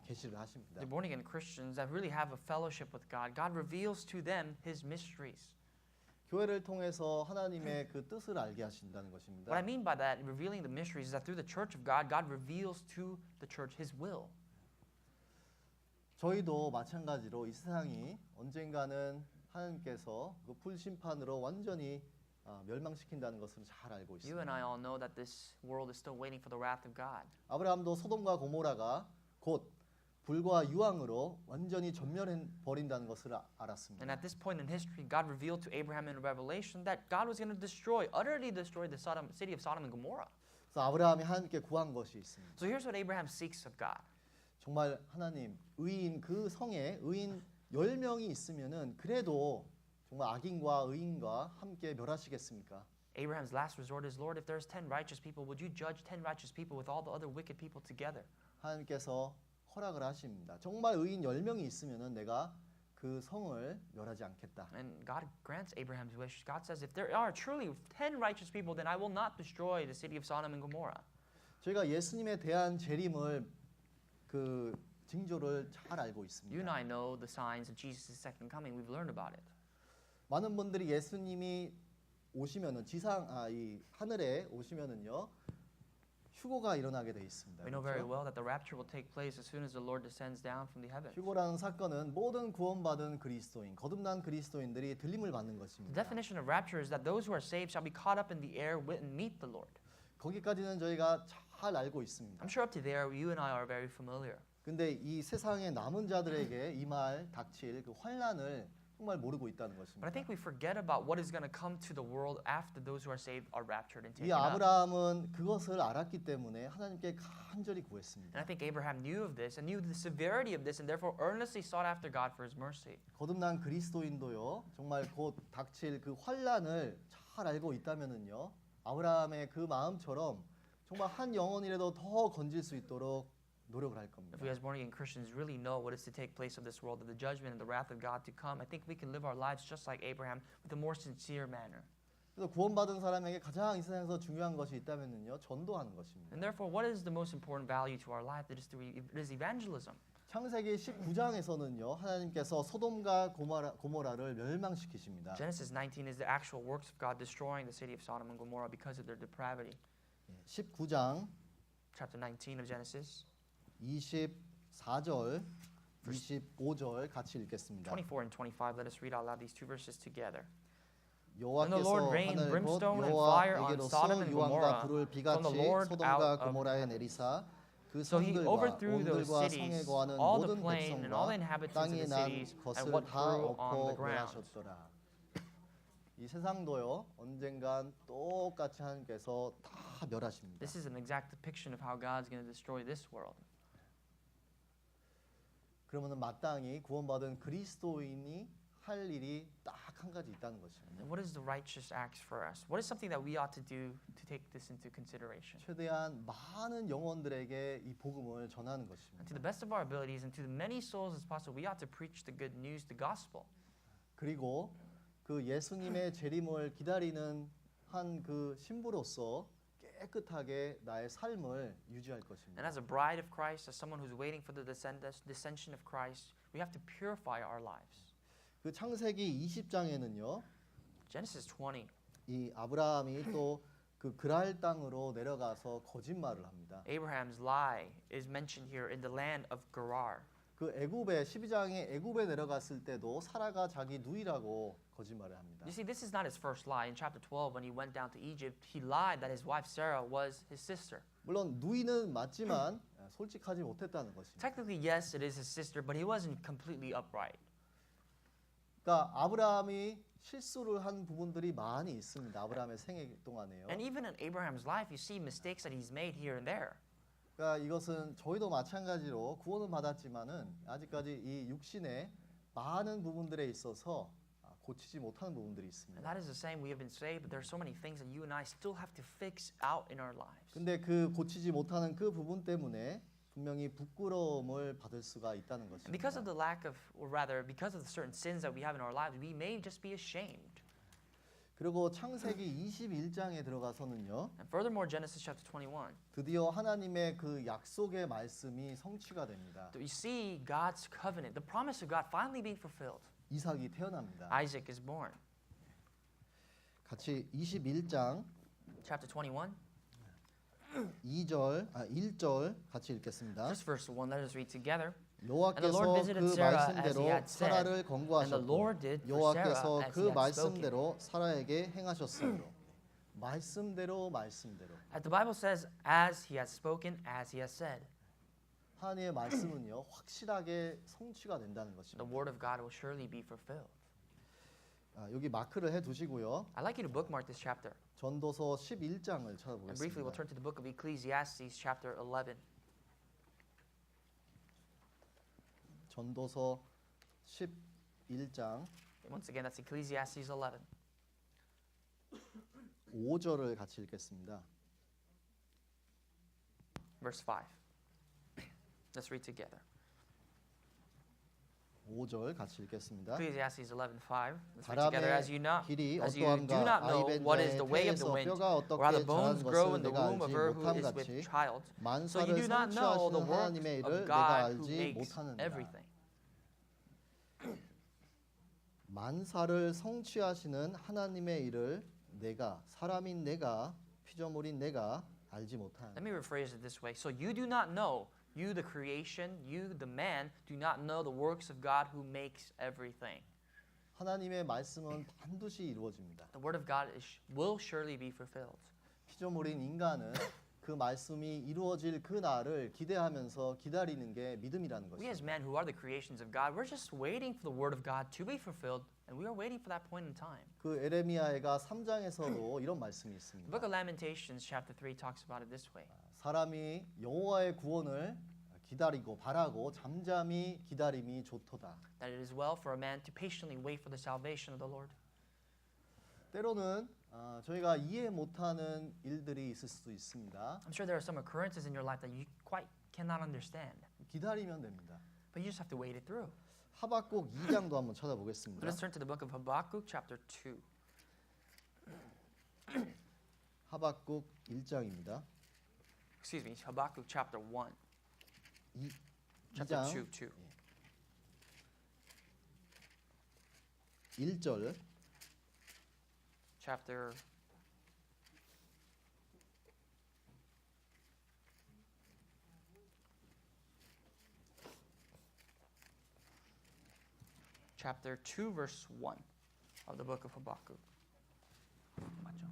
계시를 하십니다. The born again Christians that really have a fellowship with God, God reveals to them His mysteries. 교회를 통해서 하나님의 그 뜻을 알게 하신다는 것입니다. What I mean by that, revealing the mysteries, is that through the church of God, God reveals to the church His will. 저희도 마찬가지로 이 세상이 언젠가는 하나님께서 그 불심판으로 완전히 멸망시킨다는 것을 잘 알고 You 있습니다. and I all know that this world is still waiting for the wrath of God. 아브라함도 소돔과 고모라가 곧 불과 유황으로 완전히 전멸해 버린다는 것을 And 알았습니다. at this point in history, God revealed to Abraham in Revelation that God was going to utterly destroy the city of Sodom and Gomorrah. 그래서 아브라함이 하나님께 구한 것이 있습니다. So here's what Abraham seeks of God. 정말 하나님 의인 그 성에 의인 10명이 있으면은 그래도 정말 악인과 의인과 함께 멸하시겠습니까? Abraham's last resort is, Lord, if there's 10 righteous people, would you judge 10 righteous people with all the other wicked people together? 하나님께서 허락을 하십니다. 정말 의인 10명이 있으면은 내가 그 성을 멸하지 않겠다. And God grants Abraham's wish. God says, if there are truly 10 righteous people, then I will not destroy the city of Sodom and Gomorrah. 저희가 예수님에 대한 재림을 그 징조를 잘 알고 You and 있습니다. I know the signs of Jesus' second coming. We've learned about it. 많은 분들이 예수님이 오시면은 이 하늘에 오시면은요 휴고가 일어나게 돼 있습니다. We know very 그렇죠? well that the rapture will take place as soon as the Lord descends down from the heavens. 휴고라는 사건은 모든 구원받은 그리스도인, 거듭난 그리스도인들이 들림을 받는 The 것입니다. definition of rapture is that those who are saved shall be caught up in the air and meet the Lord. 거기까지는 저희가 잘 알고 있습니다. I'm sure up to there, you and I are very familiar. 근데 이 세상의 남은 자들에게 이 말 닥칠 그 환란을 정말 모르고 있다는 But I 것입니다. think we forget about what is going to come to the world after those who are saved are raptured and 이 taken up. 아브라함은 그것을 알았기 때문에 하나님께 간절히 구했습니다. And I think Abraham knew of this and knew the severity of this and therefore earnestly sought after God for his mercy. 거듭난 그리스도인도요. 정말 곧 닥칠 그 환란을 잘 알고 있다면은요. 아브라함의 그 마음처럼 정말 한 영혼이라도 더 건질 수 있도록 노력을 할 겁니다. If we as born again Christians really know what is to take place of this world, of the judgment and the wrath of God to come, I think we can live our lives just like Abraham with a more sincere manner. 그래서 구원받은 사람에게 가장 이 세상에서 중요한 것이 있다면은요. 전도하는 것입니다. And therefore, what is the most important value to our life? It is evangelism. 창세기 19장에서는요. 하나님께서 소돔과 고모라를 멸망시키십니다. Genesis 19 is the actual works of God destroying the city of Sodom and Gomorrah because of their depravity. 19장 Chapter 19 of Genesis, 24절, 25절 같이 읽겠습니다. 24 and 25. Let us read out loud these two verses together. 여호와께서 And the Lord rained 하늘 곧 brimstone and fire on 여호와에게로서 Sodom and 유황과 Gomorrah 불을 from 비같이 the Lord 소돔과 out of 고모라에 heaven. 내리사 그 So he 성들과 overthrew those 온들과 성에 cities, 거하는 all the 모든 plain and all the 백성과 inhabitants of 땅에 the 난 cities and 것을 what 다 grew on the 엎어 ground. 멸하셨더라. 이 세상도요 언젠간 똑같이 하나님께서 다 멸하십니다. This is an exact depiction of how God's going to destroy this world. 그러면은 마땅히 구원받은 그리스도인이 할 일이 딱 한 가지 있다는 것입니다. And what is the righteous acts for us? What is something that we ought to do to take this into consideration? 최대한 많은 영혼들에게 이 복음을 전하는 And to 것입니다. the best of our abilities and to the many souls as possible, we ought to preach the good news, the gospel. 그리고 그 예수님의 재림을 기다리는 한 그 신부로서 깨끗하게 나의 삶을 유지할 And 것입니다. as a bride of Christ, as someone who's waiting for the descension of Christ, we have to purify our lives. 그 창세기 20장에는요. Genesis 20. 이 아브라함이 또 그 그랄 땅으로 내려가서 거짓말을 합니다. Abraham's lie is mentioned here in the land of Gerar. 그 애굽에 12장에 애굽에 내려갔을 때도 사라가 자기 누이라고 거짓말을 합니다. You see, this is not his first lie. In chapter 12, when he went down to Egypt, he lied that his wife Sarah was his sister. 물론 누이는 맞지만 솔직하지 못했다는 것입니다. Technically, yes, it is his sister, but he wasn't completely upright. 그러니까 아브라함이 실수를 한 부분들이 많이 있습니다. 아브라함의 생애 동안에요. And even in Abraham's life, you see mistakes that he's made here and there. 그러니까 이것은 저희도 마찬가지로 구원은 받았지만은 아직까지 이 육신의 많은 부분들에 있어서 고치지 못하는 부분들이 And 있습니다. that is the same. We have been saved, but there are so many things that you and I still have to fix out in our lives. 근데 그 고치지 못하는 그 부분 때문에 분명히 부끄러움을 받을 수가 있다는 And because of 것입니다. the lack of, or rather, because of the certain sins that we have in our lives, we may just be ashamed. 그리고 창세기 21장에 들어가서는요. And furthermore, Genesis chapter 21, 드디어 하나님의 그 약속의 말씀이 성취가 됩니다. you see God's covenant, the promise of God finally being fulfilled. 이삭이 태어납니다. Isaac is born. 같이 21장 Chapter 21, 1절 같이 읽겠습니다. just verse 1, let us read together. 여호와께서 visited 그 Sarah as he 말씀대로 had said, 사라를 and the 권고하셨고 Lord did for 여호와께서 Sarah as 그 he had spoken. 말씀대로 사라에게 행하셨으므로 말씀대로 The Bible says, as he has spoken, as he has said. 하나님의 말씀은요 확실하게 성취가 된다는 The 것입니다. word of God will surely be fulfilled. 여기 마크를 해두시고요. I'd like you to bookmark this chapter. 전도서 11장을 And briefly, we'll 찾아보겠습니다. turn to the book of Ecclesiastes, chapter 11. 전도서 11장 Once again, that's Ecclesiastes 11. 5절을 같이 읽겠습니다. Verse 5. Let's read together. 5절 같이 읽겠습니다. Ecclesiastes 11:5. Let's read together. As you 바람의 길이 do not know 어떠함과 what is the way of the 아이벤자의 wind, 폐에서 뼈가 or how the 어떻게 bones 자란 grow 것을 in the 내가 womb of 알지 her who 못함 is with 같이 child. So you 만사를 do not know the 성취하시는 works 하나님의 일을 of 내가 God who 알지 makes 못하느니라. everything. 만사를 성취하시는 하나님의 일을 내가 사람인 내가 피조물인 내가 알지 못하느니라. Let me rephrase it this way. So you do not know, you the creation, you the man, do not know the works of God who makes everything. 하나님의 말씀은 반드시 이루어집니다. The word of God will surely be fulfilled. 피조물인 인간은 그 말씀이 이루어질 그 날을 기대하면서 기다리는 게 믿음이라는 We as 것입니다. men who are the creations of God, we're just waiting for the word of God to be fulfilled, and we are waiting for that point in time. 그 에레미야가 3장에서도 이런 말씀이 The 있습니다. book of Lamentations, chapter 3, talks about it this way. 사람이 여호와의 구원을 기다리고 바라고 잠잠히 기다림이 좋도다. That it is well for a man to patiently wait for the salvation of the Lord. 때로는 저희가 이해 못하는 일들이 있을 수도 있습니다. I'm sure there are some occurrences in your life that you quite cannot understand, 기다리면 됩니다. but you just have to wait it through. 하박국 2장도 한번 찾아보겠습니다. Let us turn to the book of Habakkuk, chapter 2. 하박국 1장입니다. Excuse me, Habakkuk, chapter 1. Chapter 2, 2. 1절 Chapter chapter 2 verse 1 of the book of Habakkuk. 맞죠?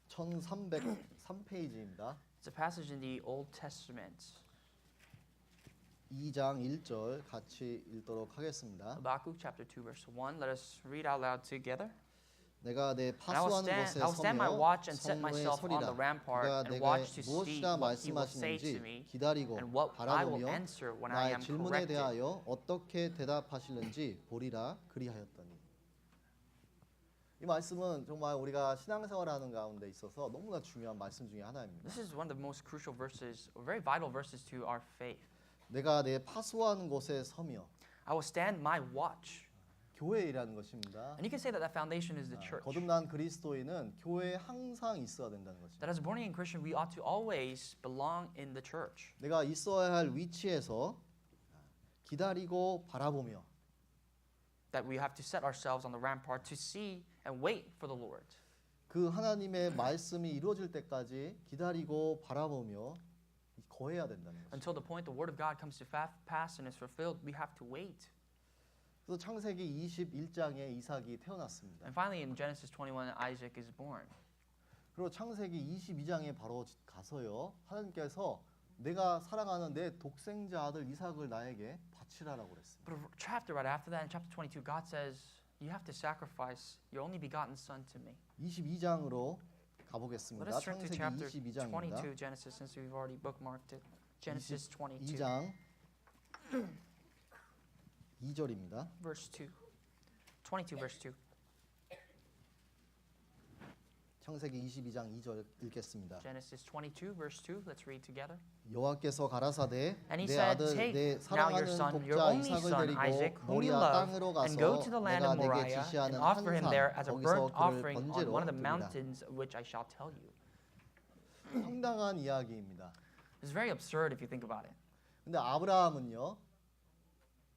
1303페이지입니다. It's a passage in the Old Testament. 2장 1절 같이 읽도록 하겠습니다. Habakkuk chapter 2 verse 1. Let us read out loud together. 내가 내 And I will 파수하는 stand, 곳에 I will stand my 서며 watch and set 성문에 myself on the 서리라. rampart 그가 and 내가 watch to see 무엇이라 what he will say to 말씀하시는지 me 기다리고 and what I will 바라보며 answer when I 나의 am 질문에 corrected. 대하여 어떻게 대답하실는지 보리라 그리하였더니. 이 말씀은 정말 우리가 신앙생활하는 가운데 있어서 너무나 중요한 말씀 중에 하나입니다. This is one of the most crucial verses, or very vital verses to our faith. 내가 내 파수하는 곳에 서며 I will stand my watch. 교회이라는 것입니다. And you can say that that foundation is the church. 거듭난 그리스도인은 교회에 항상 있어야 된다는 것입니다. That as a born again Christian, we ought to always belong in the church. 내가 있어야 할 위치에서 기다리고 바라보며 That we have to set ourselves on the rampart to see and wait for the Lord. 그 하나님의 말씀이 이루어질 때까지 기다리고 바라보며 거해야 된다는 것입니다. Until the point the word of God comes to pass and is fulfilled, we have to wait. 그래서 창세기 21장에 이삭이 태어났습니다. And finally in Genesis 21, Isaac is born. 그리고 창세기 22장에 바로 가서요. 하나님께서 내가 사랑하는 내 독생자 아들 이삭을 나에게 바치라라고 그랬습니다. But a chapter right after that, in chapter 22, God says, you have to sacrifice your only begotten son to me. 22장으로 Let 가보겠습니다. us turn to 창세기 chapter 22장입니다. 22, Genesis, since we've already bookmarked it. Genesis 22, 2장 2절입니다. verse 2. 22, verse 2. 창세기 22장 2절 읽겠습니다. Genesis 22, verse 2. Let's read together. 여호와께서 가라사대 And he 내 said, 아들 Take 내 now your 사랑하는 son, your 독자 only 이삭을 son, Isaac, 데리고 whom you 모리아 love, 땅으로 and 가서 go to the land 내가 of 내게 Moriah and 지시하는 offer him there 한산 as a burnt 거기서 offering 그를 on 번제로 one of the 드리라. mountains which I shall tell you. 황당한 이야기입니다. It's very absurd if you think about it. 근데 아브라함은요.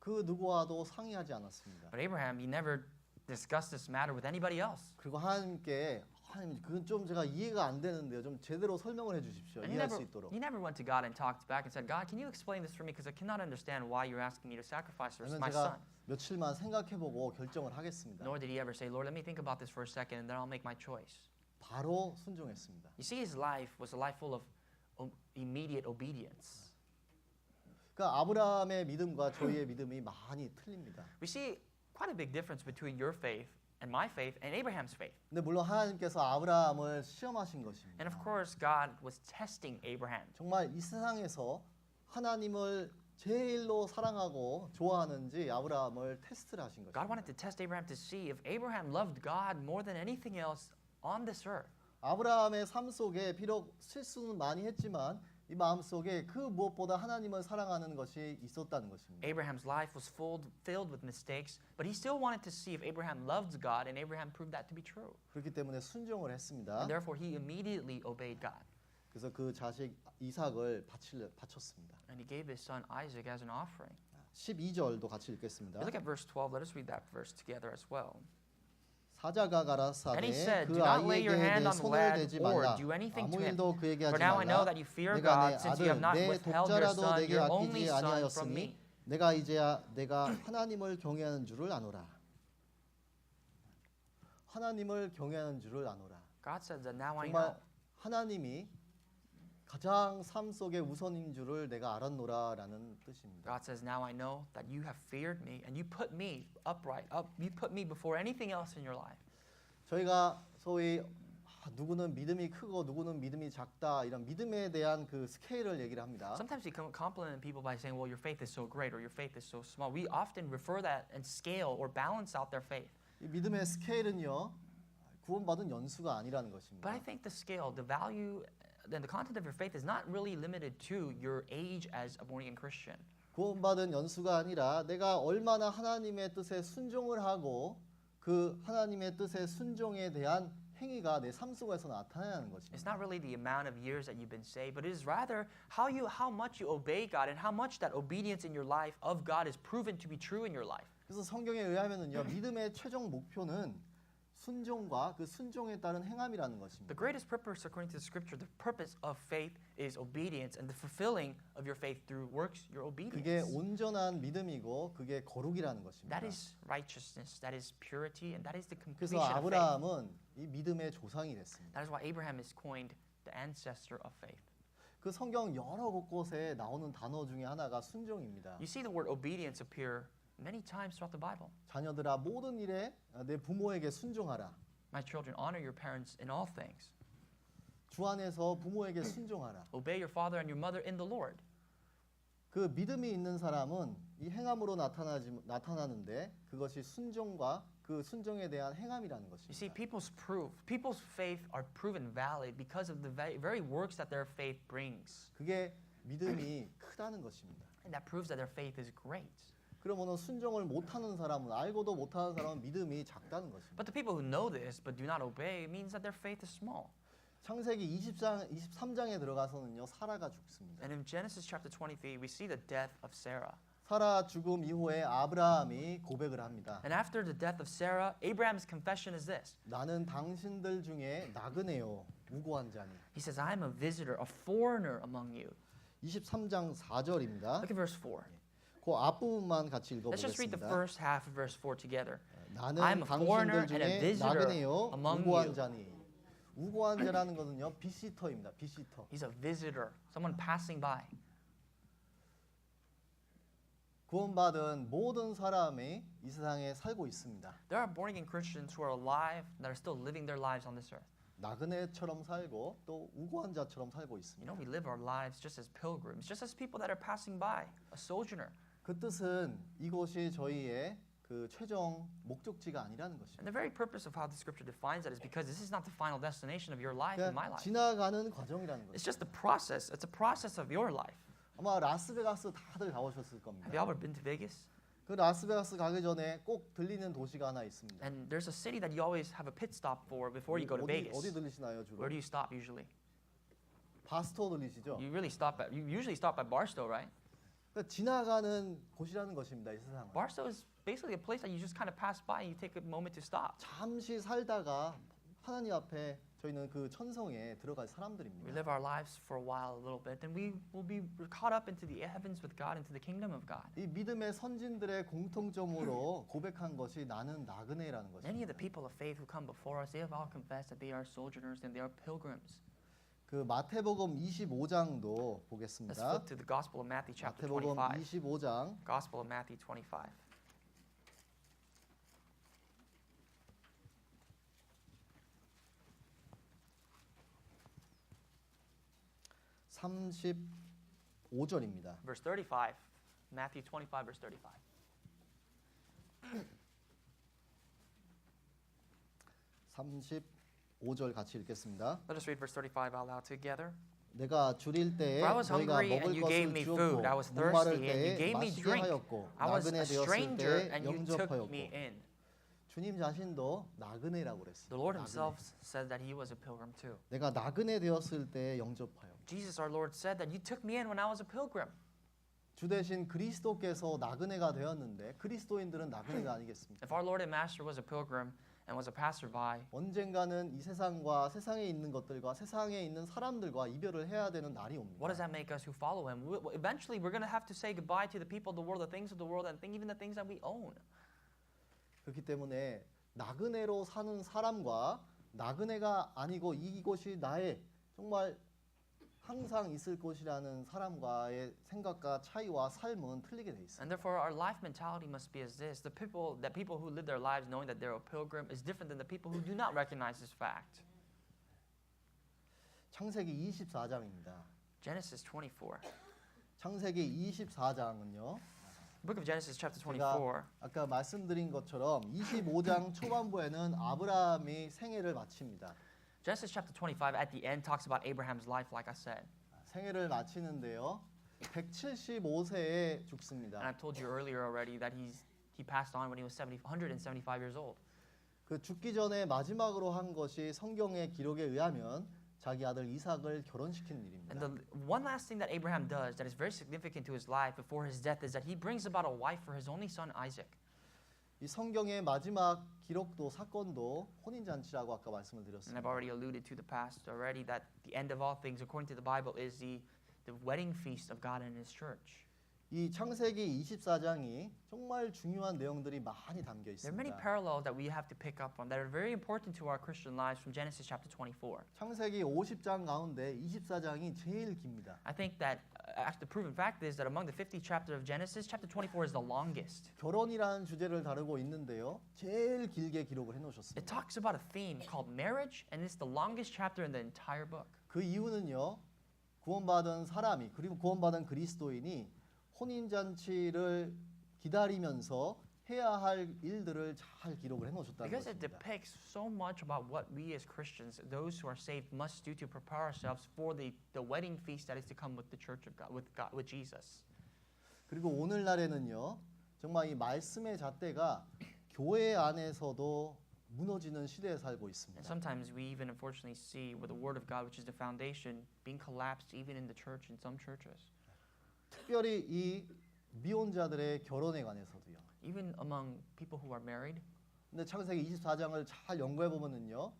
그 누구와도 상의하지 않았습니다. But Abraham, he never discussed this matter with anybody else. 그리고 하나님께 하나님 그건 좀 제가 이해가 안 되는데요. 좀 제대로 설명을 해주십시오. And 이해할 수 있도록. he never went to God and talked back and said, God, can you explain this for me? Because I cannot understand why you're asking me to sacrifice 그러면 my 제가 son. 며칠만 생각해보고 결정을 하겠습니다. Nor did he ever say, Lord, let me think about this for a second and then I'll make my choice. 바로 순종했습니다. You see, his life was a life full of immediate obedience. 그러니까 아브라함의 믿음과 저희의 믿음이 많이 틀립니다. We see quite a big difference between your faith and my faith and Abraham's faith. 근데 물론 하나님께서 아브라함을 시험하신 것입니다. And of course, God was testing Abraham. 정말 이 세상에서 하나님을 제일로 사랑하고 좋아하는지 아브라함을 테스트를 하신 God 것입니다. wanted to test Abraham to see if Abraham loved God more than anything else on this earth. 아브라함의 삶 속에 비록 실수는 많이 했지만 이 마음 속에 그 무엇보다 하나님을 사랑하는 것이 있었다는 것입니다. Abraham's life was filled with mistakes, but he still wanted to see if Abraham loved God, and Abraham proved that to be true. 그렇기 때문에 순종을 했습니다. And therefore, he immediately obeyed God. 그래서 그 자식 이삭을 바쳤습니다. And he gave his son Isaac as an offering. 12절도 같이 읽겠습니다. Look at verse 12. Let us read that verse together as well. 사자가 And 가라사대 he said, 그 Do not lay 아이에게 your hand 내 on the 손을 lad 대지 or 말라. do anything 아무 to him. 일도 그에게 For 하지 now I know 말라. that you fear 내가 God, 내 since you have 아들 not 내 withheld your 독자라도 son, 내게 your only 아끼지 son, from 아니하였으니 me. 내가 이제야 내가 하나님을 경외하는 줄을 아노라. 하나님을 경외하는 줄을 아노라. God said that now I know. 정말 하나님이 가장 삶 속의 우선인 줄을 내가 알았노라라는 뜻입니다. God says, now I know that you have feared me and you put me upright. You put me before anything else in your life. 저희가 소위 누구는 믿음이 크고 누구는 믿음이 작다 이런 믿음에 대한 그 스케일을 얘기를 합니다. Sometimes we compliment people by saying, well, your faith is so great or your faith is so small. We often refer that and scale or balance out their faith. 이 믿음의 스케일은요 구원받은 연수가 아니라는 것입니다. But I think the scale, the value, then the content of your faith is not really limited to your age as a born-again Christian. 구원받은 연수가 아니라 내가 얼마나 하나님의 뜻에 순종을 하고 그 하나님의 뜻에 순종에 대한 행위가 내 삶 속에서 나타나는 It's 것입니다. not really the amount of years that you've been saved, but it is rather how much you obey God and how much that obedience in your life of God is proven to be true in your life. 그래서 성경에 의하면은요 믿음의 최종 목표는 순종과 그 순종에 따른 행함이라는 The 것입니다. greatest purpose, according to the scripture, the purpose of faith is obedience and the fulfilling of your faith through works, your 그게 obedience. 온전한 믿음이고 그게 거룩이라는 것입니다. That is righteousness, that is purity, and that is the 그래서 completion of faith. 아브라함은 이 믿음의 조상이 됐습니다. That is why Abraham is coined the ancestor of faith. 그 성경 여러 곳곳에 나오는 단어 중에 하나가 순종입니다. You see the word obedience appear many times throughout the Bible. 자녀들아 모든 일에 내 부모에게 순종하라. My children, honor your parents in all things. 주 안에서 부모에게 순종하라. Obey your father and your mother in the Lord. 그 믿음이 있는 사람은 이 행함으로 나타나는데 그것이 순종과 그 순종에 대한 행함이라는 You see, 것입니다. people's faith are proven valid because of the very works that their faith brings. 그게 믿음이 크다는 것입니다. And that proves that their faith is great. 그러면은 순종을 못하는 사람은 알고도 못하는 사람은 믿음이 작다는 것입니다. But the people who know this but do not obey means that their faith is small. 창세기 23장에 들어가서는요 사라가 죽습니다. And in Genesis chapter 23, we see the death of Sarah. 사라 죽음 이후에 아브라함이 고백을 합니다. And after the death of Sarah, Abraham's confession is this. 나는 당신들 중에 나그네요 우고한 자니. He says, I am a visitor, a foreigner among you. 23장 4절입니다. Look at verse 4. 그 앞부분만 같이 Let's just read the 읽어보겠습니다. first half of verse 4 together. I'm 나는 a foreigner 당신들 and a 중에 visitor 나그네요 among 우고한 you. 자니. 우고한 자라는 것은요 비시터입니다. 비시터. He's a visitor, someone passing by. 구원받은 모든 사람이 이 세상에 살고 있습니다. There are born-again Christians who are alive that are still living their lives on this earth. 나그네처럼 살고 또 우고한 자처럼 살고 You 있습니다. know, we live our lives just as pilgrims, just as people that are passing by, a sojourner. 그 뜻은 이곳이 저희의 그 최종 목적지가 아니라는 And 것입니다. the very purpose of how the scripture defines that is because this is not the final destination of your life and my 그러니까 life. 지나가는 과정이라는 It's 거죠. just the process. It's a process of your life. 아마 라스베가스 다들 가보셨을 Have 겁니다. you ever been to Vegas? 그 라스베가스 가기 전에 꼭 들리는 도시가 하나 있습니다. And there's a city that you always have a pit stop for before you go to Vegas. 어디 들리시나요 주로? Where do you stop usually? 바스토 들리시죠? You usually stop at Barstow, right? 그러니까 지나가는 곳이라는 것입니다. 이 세상은. Barstow is basically a place that you just kind of pass by and you take a moment to stop. 잠시 살다가 하나님 앞에 저희는 그 천성에 들어갈 We 사람들입니다. live our lives for a while, a little bit, then we will be caught up into the heavens with God, into the kingdom of God. 이 믿음의 선진들의 공통점으로 고백한 것이 나는 나그네라는 Many of the 것입니다. people of faith who come before us, they have all confessed that they are sojourners and they are pilgrims. 그 마태복음 25장도 Let's 보겠습니다. flip to the Gospel of Matthew chapter 마태복음 25. 25장 Gospel of Matthew 25. 35절입니다. Verse 35. Matthew 25, verse 35. 35절 같이 읽겠습니다. Let us read verse 35 out loud together. 내가 줄일 때에 For I was 너희가 hungry and 먹을 you gave 것을 me 주었고 food. I was 목마를 thirsty and you 때에 gave me 마시게 drink. 하였고 I was 나그네 a 되었을 stranger 때 and you took 영접하였고 me in. 주님 자신도 나그네라고 그랬어요. The Lord 나그네. himself said that he was a pilgrim too. 내가 나그네 되었을 때 영접하였고 Jesus our Lord said that you took me in when I was a pilgrim. 주 대신 그리스도께서 나그네가 되었는데 그리스도인들은 나그네가 아니겠습니까? If our Lord and Master was a pilgrim and was a passerby, 언젠가는 이 세상과 세상에 있는 것들과 세상에 있는 사람들과 이별을 해야 되는 날이 옵니다. what does that make us who follow him? Eventually we're going to have to say goodbye to the people of the world, the things of the world, and even the things that we own. 그렇기 때문에 나그네로 사는 사람과 나그네가 아니고 이곳이 나의 정말 항상 있을 곳이라는 사람과의 생각과 차이와 삶은 틀리게 돼 있습니다. And therefore our life mentality must be as this. The people who live their lives knowing that they're a pilgrim is different than the people who do not recognize this fact. 창세기 24장입니다. Genesis 24. 창세기 24장은요. Book of Genesis chapter 제가 24. 아까 말씀드린 것처럼 25장 초반부에는 아브라함이 생애를 마칩니다. Genesis chapter 25 at the end talks about Abraham's life, like I said. 생애를 마치는데요. 175세에 죽습니다. And I've told you earlier already that he passed on when he was 175 years old. 그 죽기 전에 마지막으로 한 것이 성경의 기록에 의하면 자기 아들 이삭을 결혼시키는 And 일입니다. the one last thing that Abraham does that is very significant to his life before his death is that he brings about a wife for his only son Isaac. 이 성경의 마지막 기록도 사건도 혼인 잔치라고 아까 말씀을 And I've 드렸습니다. already alluded to the past already that the end of all things according to the Bible is the wedding feast of God and his church. 이 창세기 24장이 정말 중요한 내용들이 많이 담겨 There are many 있습니다. parallels that we have to pick up on that are very important to our Christian lives from Genesis chapter 24. 창세기 50장 가운데 24장이 제일 깁니다. I think that actually the proven fact is that among the 50 chapters of Genesis, chapter 24 is the longest. 결혼이라는 주제를 다루고 있는데요. 제일 길게 기록을 It 해놓으셨습니다. talks about a theme called marriage, and it's the longest chapter in the entire book. 그 이유는요. 구원받은 사람이 그리고 구원받은 그리스도인이 혼인잔치를 기다리면서 해야 할 일들을 잘 기록을 해놓으셨다는 Because it 것입니다. depicts so much about what we as Christians, those who are saved, must do to prepare ourselves for the wedding feast that is to come with the church of God, with Jesus. 그리고 오늘날에는요. 정말 이 말씀의 잣대가 교회 안에서도 무너지는 시대에 살고 And 있습니다. sometimes we even unfortunately see with the Word of God, which is the foundation, being collapsed even in the church in some churches. 특별히 이 미혼자들의 결혼에 관해서도요. Even among people who are married. 근데 창세기 24장을 잘 연구해 보면은요.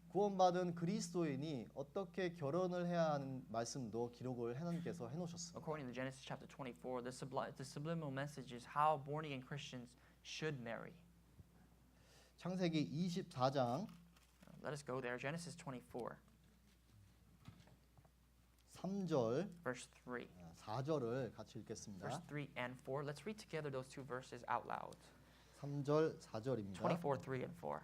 구원받은 그리스도인이 어떻게 결혼을 해야 하는 말씀도 기록을 하나님께서 해놓으셨습니다. According to Genesis chapter 24, the subliminal message is how born again Christians should marry. 창세기 24장 Let us go there. Genesis 24, 3절, verse 3. 4절을 같이 읽겠습니다. Verse 3 and 4. Let's read together those two verses out loud. 3절, 4절입니다. 24, 3 and 4.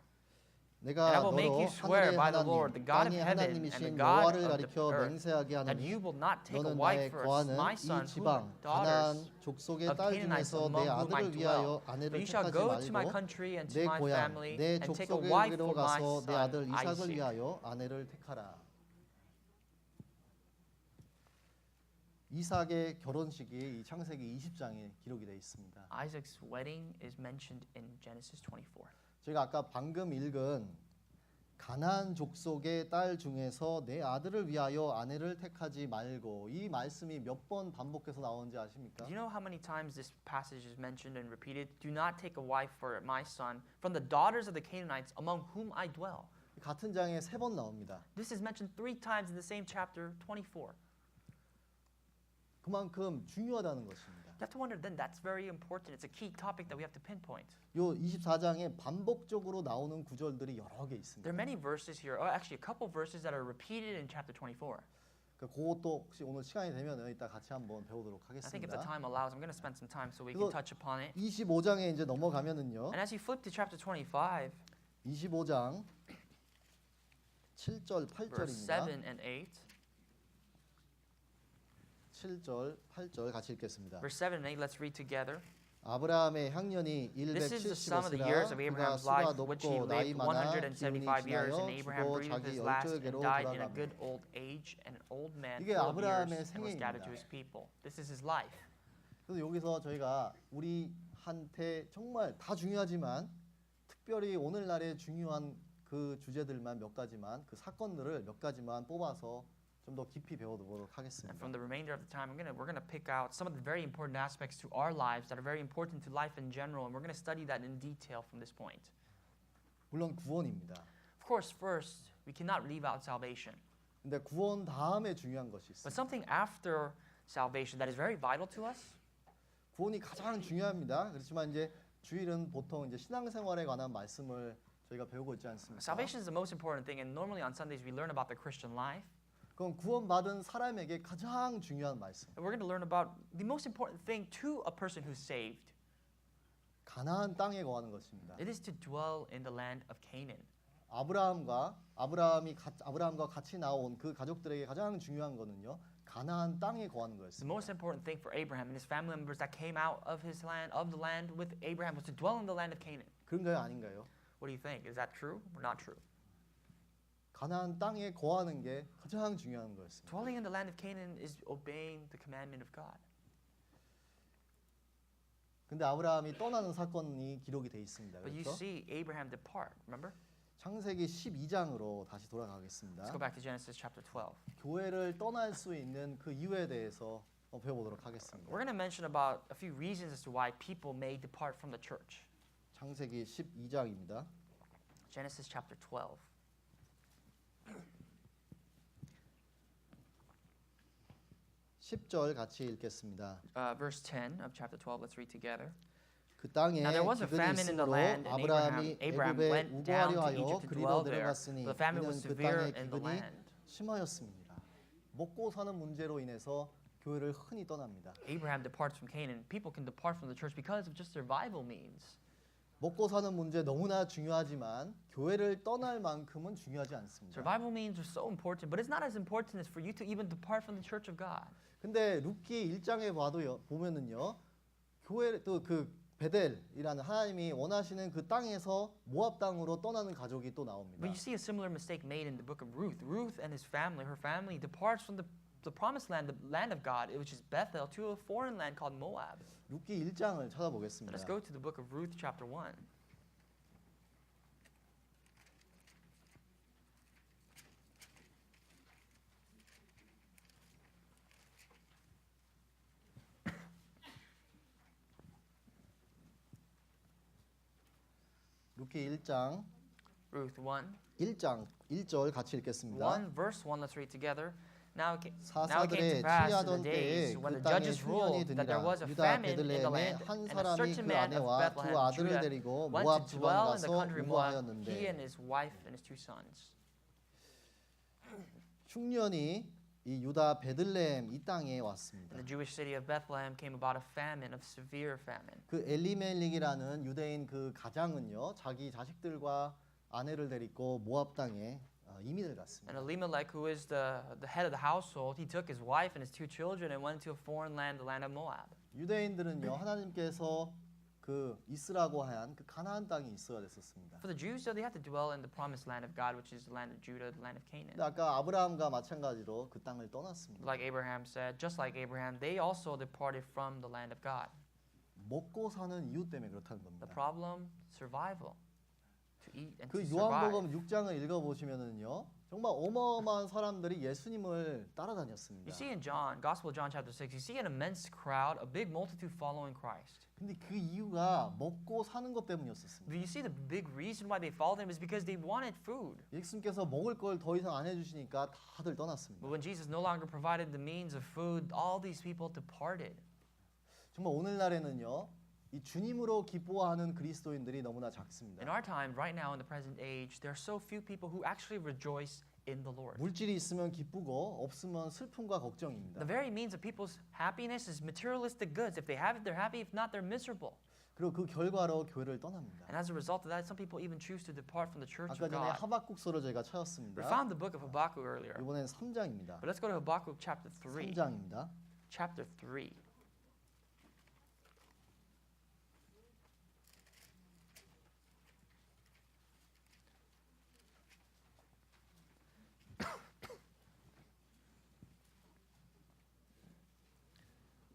내가 And I will make 너로 you swear 하늘의 by the Lord, 하나님, the God of 땅의 heaven, and 하나님이신 the God 여호와를 of the 가리켜 earth, 맹세하게 that 하노니 you will not take a 너는 wife 나의 for 거하는 my 이 son, 지방 whom 가나안 daughters 족속의 of 딸 Canaanites 중에서 among 내 whom I 아들을 dwell. 위하여 But 아내를 you shall 택하지 go to my 말고 country and to 내 my 고향 family 내 and take a wife 족속에게로 for my 가서 내 son 아들 이삭을 Isaac. 위하여 아내를 택하라. 이삭의 결혼식이 이 창세기 20장에 기록이 되어 있습니다. Isaac's wedding is mentioned in Genesis 24. 제가 아까 방금 읽은 가나안 족속의 딸 중에서 내 아들을 위하여 아내를 택하지 말고 이 말씀이 몇 번 반복해서 나오는지 아십니까? Do you know how many times this passage is mentioned and repeated? Do not take a wife for my son from the daughters of the Canaanites among whom I dwell. 같은 장에 3번 나옵니다. This is mentioned 3 times in the same chapter 24. 그만큼 중요하다는 것입니다. You have to wonder then that's very important. It's a key topic that we have to pinpoint. 요 24장에 반복적으로 나오는 구절들이 여러 개 있습니다. There are many verses here, actually a couple verses that are repeated in chapter 24. 그것도 혹시 오늘 시간이 되면 이따 같이 한번 배우도록 I think if the 하겠습니다. time allows, I'm going to spend some time so we 그래서 can touch upon it. 25장에 이제 넘어가면은요. And as you flip to chapter 25, 25장 7절 verse 8절입니다. 7 and 8. 7절 8절 같이 읽겠습니다. Verse 7 and 8, let's read together. 아브라함의 향년이 This is the sum of the years of 175세라 그가 Abraham's 수가 life, which he 높고 나이 lived 많아 175 기운이 years, 지나여 and Abraham 죽어 breathed 자기 his last and 열조에게로 died in a 돌아가며 good old age, and an old man 이게 full of years, 아브라함의 and was scattered 생애입니다. to his people. This is his life. 그래서 여기서 저희가 우리한테 정말 다 중요하지만 특별히 오늘날의 중요한 그 주제들만 몇 가지만 그 사건들을 몇 가지만 뽑아서 좀 더 깊이 배워보도록 And 하겠습니다. from the remainder of the time, we're gonna pick out some of the very important aspects to our lives that are very important to life in general, and we're gonna study that in detail from this point. 물론 구원입니다. Of course, first, we cannot leave out salvation. 근데 구원 다음에 중요한 것이 But 있습니다. something after salvation that is very vital to us, 구원이 가장 중요합니다. 그렇지만 이제 주일은 보통 이제 신앙생활에 관한 말씀을 저희가 배우고 있지 않습니까? salvation is the most important thing, and normally on Sundays we learn about the Christian life. 그럼 구원받은 사람에게 가장 중요한 말씀. And we're going to learn about the most important thing to a person who's saved. 가나안 땅에 거하는 것입니다. It is to dwell in the land of Canaan. 아브라함과 같이 나온 그 가족들에게 가장 중요한 거는요. 가나안 땅에 거하는 The 거였습니다. most important thing for Abraham and his family members that came out of his land, of the land with Abraham, was to dwell in the land of Canaan. 그런가요, 아닌가요? What do you think? Is that true or not true? 가나안 땅에 거하는 게 가장 중요한 거였습니다. Dwelling in the land of Canaan is obeying the commandment of God. 근데 아브라함이 떠나는 사건이 기록이 돼 있습니다. But you 그렇죠? see Abraham depart, remember? 창세기 12장으로 다시 돌아가겠습니다. Let's go back to Genesis chapter 12. 교회를 떠날 수 있는 그 이유에 대해서 배워보도록 하겠습니다. We're going to mention about a few reasons as to why people may depart from the church. 창세기 12장입니다. Genesis chapter 12. 10절 같이 읽겠습니다. Verse 10 of chapter 12, let's read together. 그 땅에 Now there was a 기근이 famine in the 있으므로 land, and 아브라함이 Abraham 애굽에 went down 우거하려 to 하여 Egypt to 그리로 dwell there. 내려갔으니 The famine 이는 was 그 severe 땅의 in the 기근이 land. 심하였습니다. 먹고 사는 문제로 인해서 교회를 흔히 떠납니다. Abraham departs from Canaan. People can depart from the church because of just survival means. 먹고 사는 문제 너무나 중요하지만 교회를 떠날 만큼은 중요하지 않습니다. Survival means are so important, but it's not as important as for you to even depart from the church of God. 근데 룻기 1장에 보면은요. 교회 또 그 베델이라는 하나님이 원하시는 그 땅에서 모압 땅으로 떠나는 가족이 또 나옵니다. But you see a similar mistake made in the book of Ruth. Ruth and his family, her family, departs from the promised land, the land of God, which is Bethel, to a foreign land called Moab. 룻기 1장을 Let 찾아보겠습니다. us go to the book of Ruth, chapter 1. 룻기 1장 Ruth 1. 1장 1절 같이 읽겠습니다. 1 verse 1, let's read together. Now it came to 사사들의 pass in the 취하던 때에 days when 그 the 땅에 judges 흉년이 ruled that there 드니라 was a 유다 famine in the 베들레헴에 land, 한 and a 사람이 certain 그 man of 아내와 두 Bethlehem, 아들을 Judah, 데리고 went 모압 to 지방 dwell in the 가서 country Moab, he 무모하였는데 and his wife and his 2 sons. 흉년이 이 유다 베들레헴 이 땅에 왔습니다. In the Jewish city of Bethlehem came about a famine, of severe famine. 그 엘리멜릭이라는 유대인 그 가장은요 자기 자식들과 아내를 데리고 모압 땅에 이민을 갔습니다. And Elimelech, who is the head of the household, he took his wife and his 2 children and went to a foreign land, the land of Moab. 유대인들은요 하나님께서 그 있으라고 한 그 가나안 땅이 있어야 됐었습니다. For the Jews, though, they had to dwell in the promised land of God, which is the land of Judah, the land of Canaan. 근데 아까 아브라함과 마찬가지로 그 땅을 떠났습니다. Like Abraham said, just like Abraham, they also departed from the land of God. 먹고 사는 이유 때문에 그렇다는 The 겁니다. problem, survival. To eat and to 그 survive. 요한복음 6장을 읽어보시면은요 정말 어마어마한 사람들이 예수님을 따라다녔습니다. You see in John, Gospel of John chapter 6, you see an immense crowd, a big multitude following Christ. 근데 그 이유가 먹고 사는 것 때문이었습니다. But you see the big reason why they followed him is because they wanted food. 예수님께서 먹을 걸 더 이상 안 해주시니까 다들 떠났습니다. But when Jesus no longer provided the means of food, all these people departed. 정말 오늘날에는요, 이 주님으로 기뻐하는 그리스도인들이 너무나 작습니다. In our time, right now in the present age, there are so few people who actually rejoice in the Lord. 물질이 있으면 기쁘고 없으면 슬픔과 걱정입니다. The very means of people's happiness is materialistic goods. If they have it, they're happy. If not, they're miserable. 그리고 그 결과로 교회를 떠납니다. And as a result of that, some people even choose to depart from the church 아까 of 전에 God. 하박국서를 저희가 We 찾았습니다. found the book of Habakkuk earlier. 이번엔 3장입니다. But let's go to Habakkuk chapter 3. 3장입니다. Chapter 3.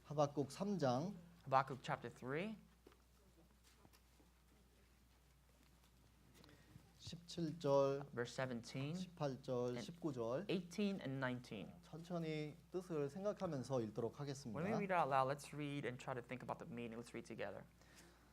하박국 3장 Habakkuk chapter 3, 17절, verse 17, 18절, 19절 18, and 19. 천천히 뜻을 생각하면서 읽도록 When we 하겠습니다. read it out loud, let's read and try to think about the meaning. Let's read together.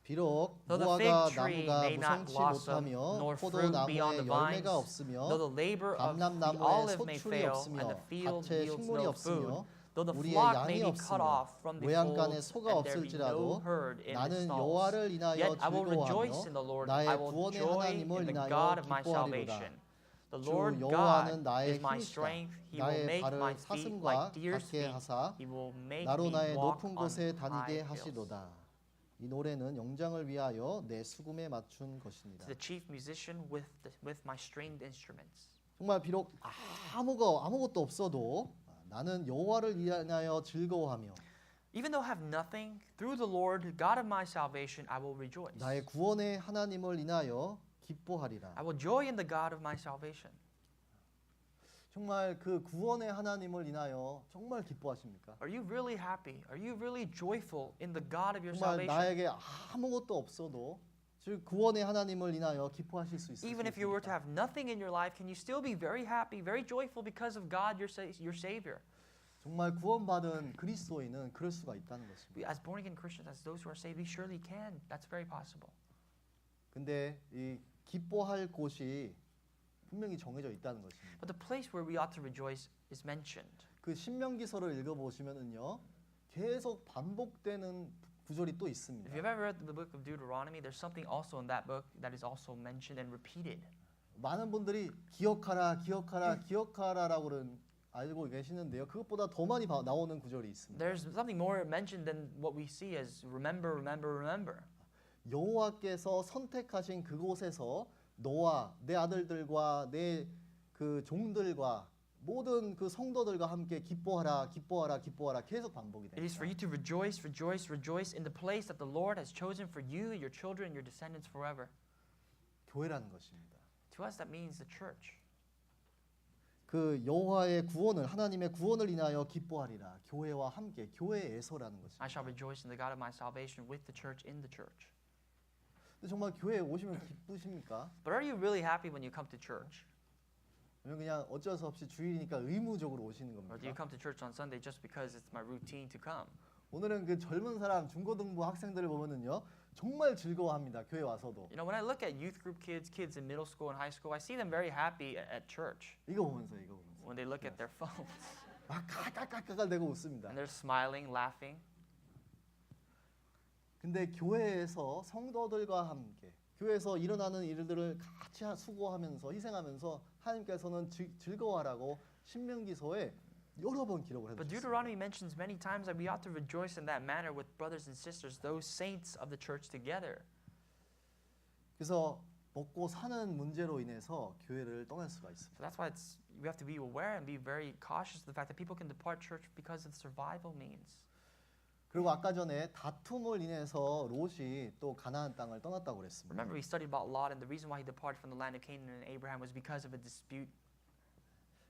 비록 Though the 무화과 fig tree 나무가 may not 무성치 blossom, 못하며 nor fruit be on 포도나무에 the vines, 열매가 없으며 though the labor of the 감람나무에 olive may 소출이 fail, 없으며 and the field 밭에 yields 식물이 no 없으며 food, though the 우리의 flock 양이 may be cut 없으며 off from the 외양간에 fold, 소가 and there be no 없을지라도 herd in the 나는 stalls. 여호와를 인하여 Yet I will rejoice 즐거워하며 in the Lord. 나의 I will 구원의 joy 하나님을 in the 인하여 God of my 기뻐하리로다. salvation. The 주 Lord 여호와는 God 나의 is my 힘이시다. strength. He will 나의 make 발을 my feet 사슴과 like deer's 같게 feet. 하사 He will make 나로 me 나의 walk 높은 on 곳에 high 다니게 hills. 하시도다. 이 노래는 영장을 위하여 내 수금에 맞춘 To 것입니다. the chief musician with my stringed instruments. 정말 비록 아무것도 없어도 나는 여호와를 인하여 즐거워하며 Even though I have nothing, through the Lord, God of my salvation, I will rejoice. 나의 구원의 하나님을 인하여 기뻐하리라. I will joy in the God of my salvation. 정말 그 구원의 하나님을 인하여 정말 기뻐하십니까? Are you really happy? Are you really joyful in the God of your 정말 salvation? 나에게 아무것도 없어도 즉 구원의 하나님을 인하여 기뻐하실 수 Even if you were to 있습니까? have nothing in your life, can you still be very happy, very joyful because of God, your Savior? 정말 구원받은 그리스도인은 그럴 수가 있다는 We, 것입니다. as born again Christians, as those who are saved, we surely can. That's very possible. 근데 이 기뻐할 곳이 분명히 정해져 있다는 것입니다. But the place where we ought to rejoice is mentioned. 그 신명기서를 읽어보시면은요 계속 반복되는 구절이 또 있습니다. If you've ever read the book of Deuteronomy, there's something also in that book that is also mentioned and repeated. 많은 분들이 기억하라라고 알고 계시는데요. 그것보다 더 많이 나오는 구절이 있습니다. There's something more mentioned than what we see as remember, remember, remember. 여호와께서 선택하신 그곳에서 너와 내 아들들과 내 그 종들과 모든 그 성도들과 함께 기뻐하라 계속 반복이 It is for you 됩니다. to rejoice, rejoice, rejoice in the place that the Lord has chosen for you, your children, your descendants forever. 교회라는 것입니다. To us, that means the church. 그 여호와의 구원을 하나님의 구원을 인하여 기뻐하리라. 교회와 함께 교회에서라는 I 것입니다. shall rejoice in the God of my salvation with the church in the church. 근데 정말 교회에 오시면 기쁘십니까? But are you really happy when you come to church? 아니면 그냥 어쩔 수 없이 주일이니까 의무적으로 오시는 Or do you 겁니까? come to church on Sunday just because it's my routine to come? 오늘은 그 젊은 사람 중고등부 학생들을 보면은요 정말 즐거워합니다. 교회 와서도. You know, when I look at youth group kids, kids in middle school and high school, I see them very happy at church 이거 보면서 when they look at their phones. 까까까까까 대고 웃습니다. And they're smiling, laughing. 근데 교회에서 성도들과 함께 교회에서 일어나는 일들을 같이 수고하면서 희생하면서 하나님께서는 즐거워하라고 신명기서에 여러 번 기록을 But 해주셨습니다. Deuteronomy mentions many times that we ought to rejoice in that manner with brothers and sisters, those saints of the church together. 그래서 먹고 사는 문제로 인해서 교회를 떠날 수가 있습니다. So that's why we have to be aware and be very cautious of the fact that people can depart church because of survival means. 그리고 아까 전에 다툼을 인해서 롯이 또 가나안 땅을 떠났다고 그랬습니다. Remember, we studied about Lot, and the reason why he departed from the land of Canaan and Abraham was because of a dispute.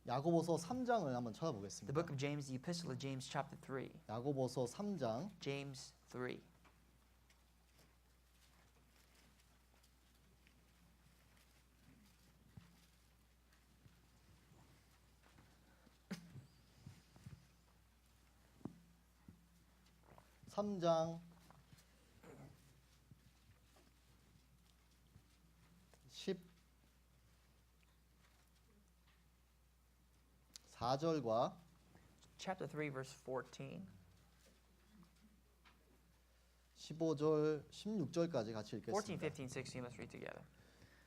야고보서 3장을 한번 The 찾아보겠습니다. book of James, the epistle of James, chapter 3. 야고보서 3장 James 3. 3장 14절과 Chapter 3, verse 14. 15절, 16절까지 같이 14, 읽겠습니다. 15, 16. Let's read together.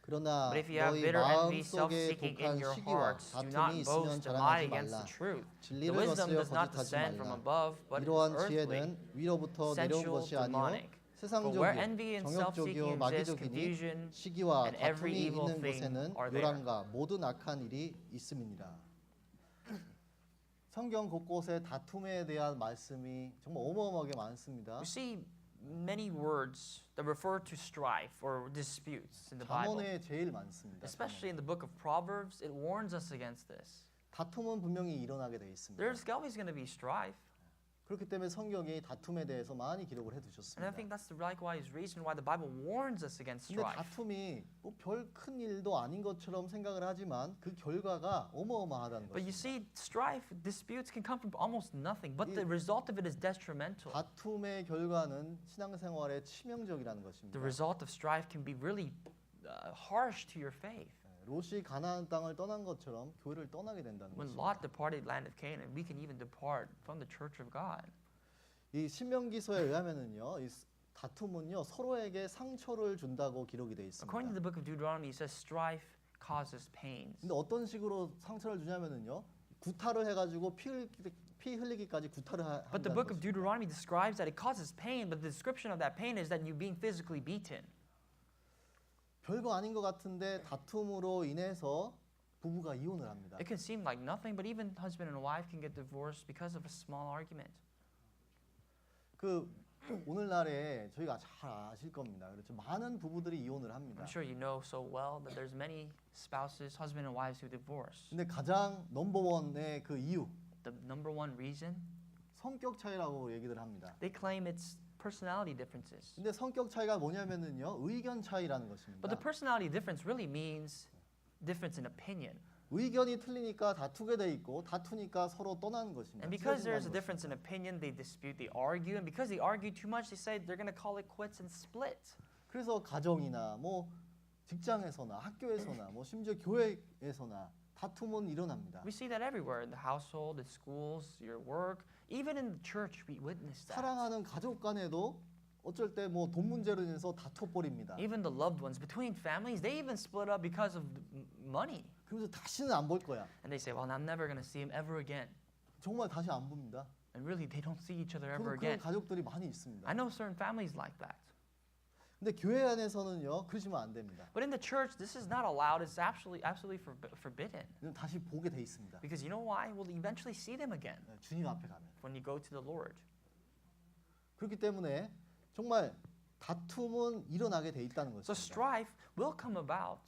그러나 But if you have 너희 bitter envy, 마음속에 self-seeking 독한 in your 시기와 hearts, do not 다툼이 있으면 boast and lie 자랑하지 against 말라. the truth. The 진리를 wisdom 거스려 does not 거짓하지 descend from 말라. above, but is 이러한 earthly, 지혜는 위로부터 내려온 sensual, 것이 아니요 demonic. For where envy 세상적이요 and self-seeking 정욕적이요 exist, 마귀적이니 confusion 시기와 and every 다툼이 evil 있는 thing 곳에는 are there. 요란과 모든 악한 일이 있음이니라. 성경 곳곳에 다툼에 대한 말씀이 정말 어마어마하게 많습니다. We see many words that refer to strife or disputes in the Bible. 잠언에 제일 많습니다. Especially in the book of Proverbs, it warns us against this. 다툼은 분명히 일어나게 돼 있습니다. There's always going to be strife. 그렇기 때문에 성경이 다툼에 대해서 많이 기록을 And I 해두셨습니다. think that's the likewise reason why the Bible warns us against 근데 strife. 다툼이 뭐 별 큰 일도 아닌 것처럼 생각을 하지만 그 결과가 어마어마하다는 But you 것입니다. see, strife, disputes can come from almost nothing, but the result of it is detrimental. 다툼의 결과는 신앙생활에 치명적이라는 The 것입니다. result of strife can be really harsh to your faith. 롯이 가나안 땅을 떠난 것처럼 교회를 떠나게 된다는 When 것입니다. Lot departed land of Canaan, we can even depart from the church of God. 이 신명기서에 의하면은요, 이 다툼은요 서로에게 상처를 준다고 기록이 돼 According 있습니다. to the book of Deuteronomy, it says strife causes pains. 근데 어떤 식으로 상처를 주냐면은요, 구타를 해가지고 피 흘리기까지 구타를 But the 한다는 book of 것입니다. Deuteronomy describes that it causes pain, but the description of that pain is that you being physically beaten. 별거 아닌 것 같은데 다툼으로 인해서 부부가 이혼을 합니다. It can seem like nothing, but even husband and wife can get divorced because of a small argument. 그 오늘날에 저희가 잘 아실 겁니다. 그렇죠. 많은 부부들이 이혼을 합니다. I'm sure you know so well that there's many spouses, husband and wives who divorce. 근데 가장 넘버원의 그 이유, The number one reason, 성격 차이라고 얘기를 합니다. they claim it's personality differences. 근데 성격 차이가 뭐냐면은요, 의견 차이라는 것입니다. But the personality difference really means difference in opinion. 의견이 틀리니까 다투게 돼 있고 다투니까 서로 떠나는 것입니다. And because there's a 헤어진다는 difference in opinion, they dispute, they argue, and because they argue too much, they say they're going to call it quits and split. 그래서 가정이나 뭐 직장에서나 학교에서나 뭐 심지어 교회에서나 다툼은 일어납니다. We see that everywhere in the household, the schools, your work, even in the church. We witness that. 사랑하는 가족 간에도 어쩔 때 뭐 돈 문제로 인해서 다퉈 버립니다. Even the loved ones between families, they even split up because of money. 그러면서 다시는 안 볼 거야. And they say, well, I'm never going to see him ever again. 정말 다시 안 봅니다. And really, they don't see each other ever 그런 again. 가족들이 많이 있습니다. I know certain families like that. 근데 교회 안에서는요, 그러시면 안 됩니다. But in the church, this is not allowed. It's absolutely forbidden. 이건 다시 보게 돼 있습니다. Because you know why? We'll eventually see them again 주님 앞에 가면. when you go to the Lord. 그렇기 때문에 정말 다툼은 일어나게 돼 있다는 So 것입니다. strife will come about.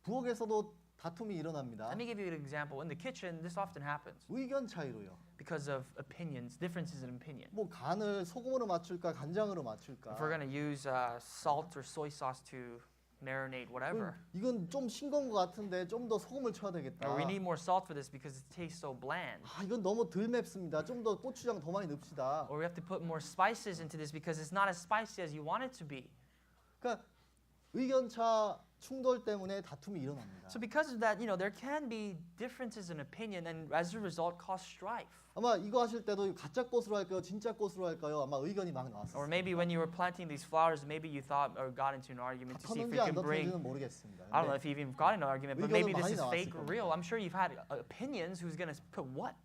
부엌에서도 다툼이 일어납니다. Let me give you an example. In the kitchen, this often happens 의견 차이로요. because of opinions, differences in opinion. 뭐 간을 소금으로 맞출까 간장으로 맞출까. If we're going to use salt or soy sauce to marinate whatever, 이건 좀 싱거운 것 같은데 좀 더 소금을 쳐야 되겠다. or we need more salt for this because it tastes so bland, 아, 이건 너무 덜 맵습니다. 좀 더 고추장 더 많이 넣읍시다. or we have to put more spices into this because it's not as spicy as you want it to be. 그러니까 의견차 충돌 때문에 다툼이 일어납니다. So because of that, there can be differences in opinion, and as a result, cause strife. 아마 이거 하실 때도 가짜 꽃으로 할까요? 진짜 꽃으로 할까요? 아마 의견이 막 나왔어요. Or maybe when you were planting these flowers, maybe you thought or got into an argument to see if 터는지 you 안 can bring. 터는지는 모르겠습니다. I don't know 근데 if you've even got an argument, but 의견은 maybe this 많이 is fake 나왔을 or real. I'm sure you've had opinions who's going to put what.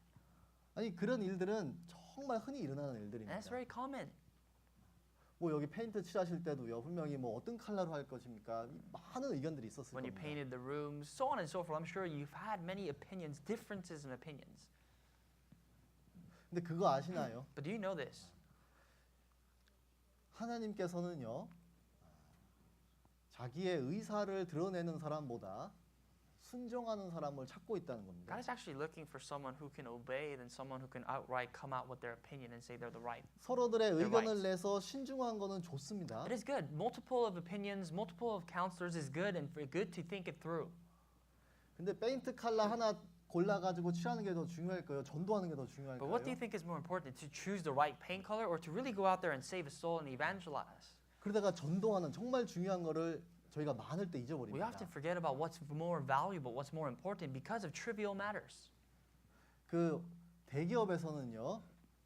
아니 그런 일들은 정말 흔히 일어나는 And 일들입니다. that's very common. 뭐 여기 페인트 칠하실 때도요. 분명히 뭐 어떤 컬러로 할 것입니까? 많은 의견들이 있었을 When you 겁니다. painted the rooms, so on and so forth. I'm sure you've had many opinions, differences in opinions. 근데 그거 아시나요? But do you know this? 하나님께서는요. 자기의 의사를 드러내는 사람보다 순종하는 사람을 찾고 있다는 겁니다. God is actually looking for someone who can obey than someone who can outright come out with their opinion and say they're the right. 서로들의 They're 의견을 right. 내서 신중한 거는 좋습니다. It is good. Multiple of opinions, multiple of counselors is good and good to think it through. 근데 페인트 컬러 하나 골라가지고 칠하는 게 더 중요할까요? 전도하는 게 더 But what do you 중요할까요? think is more important, to choose the right paint color or to really go out there and save a soul and evangelize? 그러다가 전도하는 정말 중요한 거를 저희가 많을 때 We 잊어버립니다. often forget about what's more valuable, what's more important because of trivial matters. 그 대기업에서는요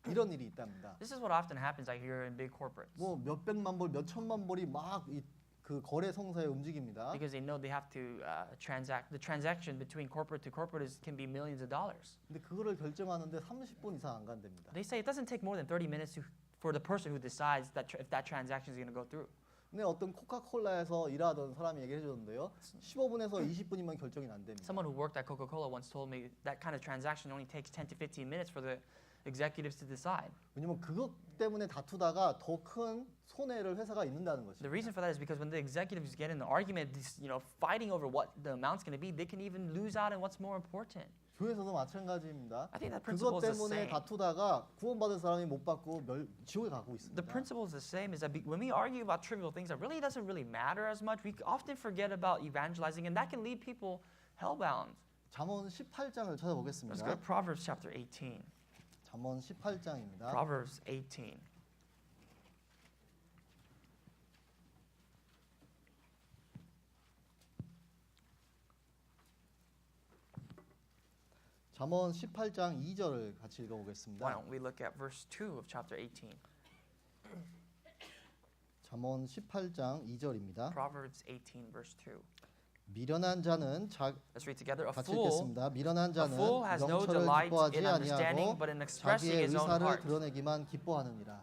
이런 일이 있답니다. This is what often happens, I hear, in big corporates. 뭐 몇백만 불, 몇천만 불이 막 그 거래 성사에 움직입니다. Because they know they have to transact. The transaction between corporate to corporate can be millions of dollars. 근데 그거를 결정하는데 30분 이상 안 간답니다. They say it doesn't take more than 30 minutes for the person who decides that if that transaction is going to go through. 근데 어떤 코카콜라에서 일하던 사람이 얘기해 줬는데요. 15분에서 20분이면 결정이 안 됩니다. Someone who worked at Coca-Cola once told me that kind of transaction only takes 10 to 15 minutes for the executives to decide. 왜냐면 그것 때문에 다투다가 더 큰 손해를 회사가 입는다는 The 것입니다. reason for that is because when the executives get in an argument, fighting over what the amount's going to be, they can even lose out on what's more important. 교회에서도 마찬가지입니다. I think that principle 그것 is the 때문에 same. 다투다가 구원받은 사람이 못 받고 지옥에 가고 있습니다. The principle is the same. Is that when we argue about trivial things that really doesn't really matter as much, we often forget about evangelizing, and that can leave people hellbound. 잠언 18장을 Let's go 찾아보겠습니다. to Proverbs chapter 18. 잠언 18장입니다. Proverbs 18. 잠언 18장 2절을 같이 Why 읽어보겠습니다. don't we look at verse 2 of chapter 18? 잠언 18장 2절입니다. Proverbs 18, verse 2. 미련한 자는 Let's read together. 같이 읽겠습니다. 미련한 A 자는 fool has no 명철을 delight 기뻐하지 in understanding, 아니하고 but in expressing 자기의 his own 의사를 heart. 드러내기만 기뻐하느니라.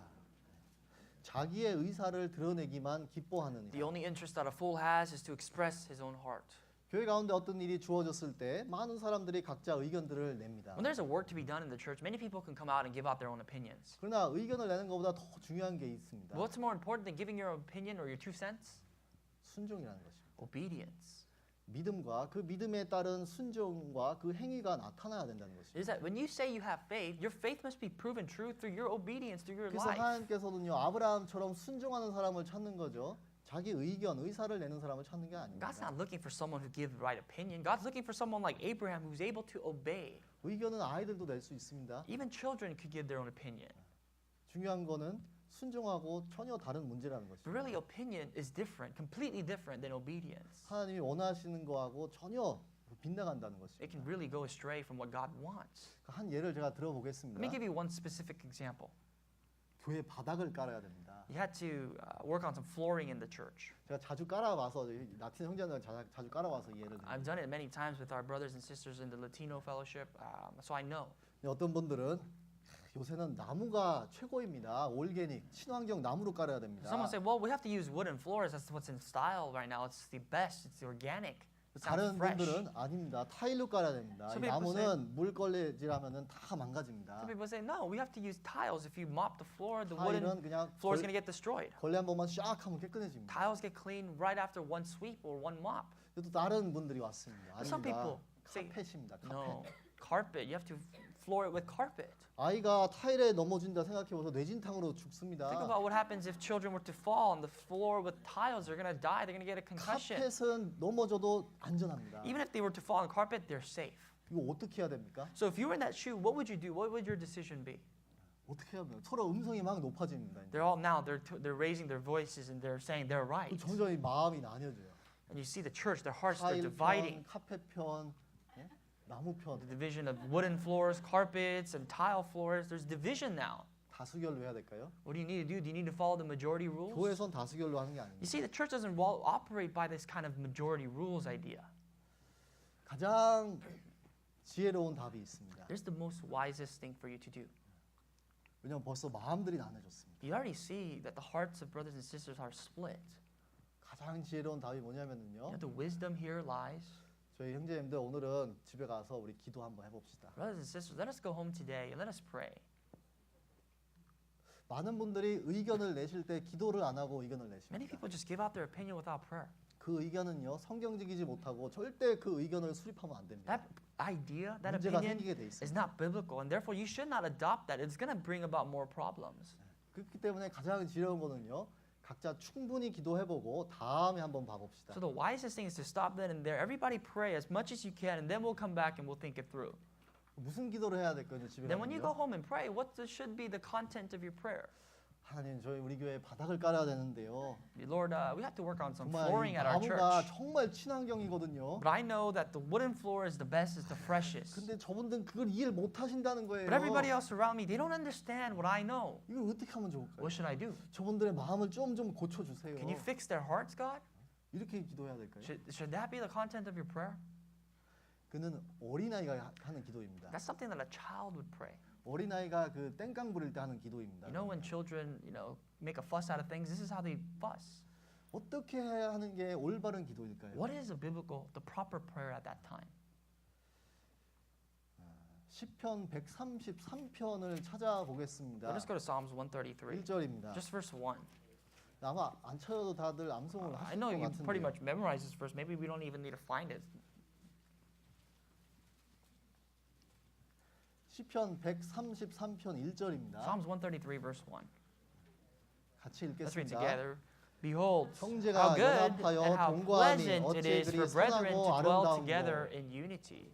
자기의 의사를 드러내기만 The 기뻐하느니라. only interest that a fool has is to express his own heart. 교회 가운데 어떤 일이 주어졌을 때 많은 사람들이 각자 의견들을 냅니다. When there's a work to be done in the church, many people can come out and give out their own opinions. 그러나 의견을 내는 것보다 더 중요한 게 있습니다. What's more important than giving your opinion or your 2 cents? 순종이라는 것입니다. Obedience. 믿음과 그 믿음에 따른 순종과 그 행위가 나타나야 된다는 것입니다. Is that when you say you have faith, your faith must be proven true through your obedience, through your 그래서 life. 하나님께서는요 아브라함처럼 순종하는 사람을 찾는 거죠. 자기 의견, 의사를 내는 사람을 찾는 게 아닙니다. God's not looking for someone who gives the right opinion. God's looking for someone like Abraham who's able to obey. 의견은 아이들도 낼 수 있습니다. Even children could give their own opinion. 중요한 거는 순종하고 전혀 다른 문제라는 But 것입니다. really, opinion is different, completely different than obedience. 하나님이 원하시는 거하고 전혀 빗나간다는 It 것입니다. can really go astray from what God wants. 한 예를 제가 Let 들어보겠습니다. me give you one specific example. 교회 바닥을 깔아야 됩니다. You had to work on some flooring in the church. 제가 자주 깔아와서 라틴 형제들 자주 깔아와서 이 예를 I've 듭니다. done it many times with our brothers and sisters in the Latino fellowship, so I know. 어떤 분들은 요새는 나무가 최고입니다. 올게닉, 친환경 나무로 깔아야 됩니다. Someone said, well, we have to use wooden floors. That's what's in style right now. It's the best. It's organic. It sounds 다른 fresh. 분들은 아닙니다. 타일로 깔아야 됩니다. Some 이 people 나무는 물걸레질하면 다 망가집니다. Some people say, no, we have to use tiles. If you mop the floor, the wooden 타일은 그냥 floor is going to get destroyed. 걸레 한 번만 샥 하면 깨끗해집니다. Tiles get cleaned right after one sweep or one mop. 또 다른 분들이 왔습니다. But some 아닙니다. people say, 카펫입니다. 카펫. no, carpet. You have to floor it with carpet. 아이가 타일에 넘어진다 생각해보세요. 뇌진탕으로 죽습니다. Think about what happens if children were to fall on the floor with tiles. They're going to die. They're going to get a concussion. 카펫은 넘어져도 안전합니다. Even if they were to fall on carpet, they're safe. 이거 어떻게 해야 됩니까? So if you were in that shoe, what would you do? What would your decision be? 어떻게 해야 돼요? 서로 음성이 막 높아집니다. 이제. They're all now, they're raising their voices and they're saying they're right. 점점 이 마음이 나뉘어져요. And you see the church, their hearts, they're 타일 dividing. 편, 카펫 편, 예? 나무 편 The division of wooden floors, carpets, and tile floors. There's division now. 다수결로 해야 될까요? What do you need to do? Do you need to follow the majority rules? 교회선 다수결로 하는 게 You 아닙니다. see, the church doesn't operate by this kind of majority rules idea. 가장 지혜로운 답이 있습니다. There's the most wisest thing for you to do. 왜냐하면 벌써 마음들이 나눠졌습니다. You already see that the hearts of brothers and sisters are split. 가장 지혜로운 답이 You 뭐냐면요. know, the wisdom here lies. 저희 형제님들 오늘은 집에 가서 우리 기도 한번 해봅시다. Brothers and sisters, let us go home today and let us pray. 많은 분들이 의견을 내실 때 기도를 안 하고 의견을 Many 내십니다. people just give out their opinion without prayer. 그 의견은요 성경적이지 못하고 절대 그 의견을 수립하면 안 됩니다. That idea, that 문제가 opinion 생기게 돼 is 있습니다. not biblical, and therefore you should not adopt that. It's going to bring about more problems. 그렇기 때문에 가장 지혜로운 거는요 각자 충분히 기도해보고 다음에 한번 봐봅시다. So the wisest thing is to stop then and there. Everybody pray as much as you can, and then we'll come back and we'll think it through. 무슨 기도를 해야 될까요? 집에 Then when you go 가면요? home and pray, should be the content of your prayer? 하나님, 저희 우리 교회 바닥을 깔아야 되는데요. Lord, we have to work on some 정말 이 flooring at our 나무가 church. 정말 친환경이거든요. But I know that the wooden floor is the best, is the freshest. 근데 저분들은 그걸 이해를 못 하신다는 거예요. But everybody else around me, they don't understand what I know. 이걸 어떻게 하면 좋을까요? What should I do? 저분들의 마음을 좀 고쳐주세요. Can you fix their hearts, God? 이렇게 기도해야 될까요? Should that be the content of your prayer? 그는 어린아이가 하는 기도입니다. That's something that a child would pray. 어린아이가 그 땡깡 부릴 때 하는 기도입니다. You know, when children, make a fuss out of things, this is how they fuss. 어떻게 해야 하는 게 올바른 기도일까요? What is the proper prayer at that time? 시편 133편을 찾아보겠습니다. Let us go to Psalms 133, 1절입니다. just verse 1. 아마 안 찾아도 다들 암송을 I 하실 know 것 you pretty 같은데요. much memorized this verse. Maybe we don't even need to find it. 시편 133편 1절입니다. Psalms 133, verse 1. 같이 Let's read 읽겠습니다. together. Behold, how 형제가 good 연합하여 and how 동거하니 pleasant it 어찌 is for 그리 brethren 선하고 to dwell 아름다운고. together in unity.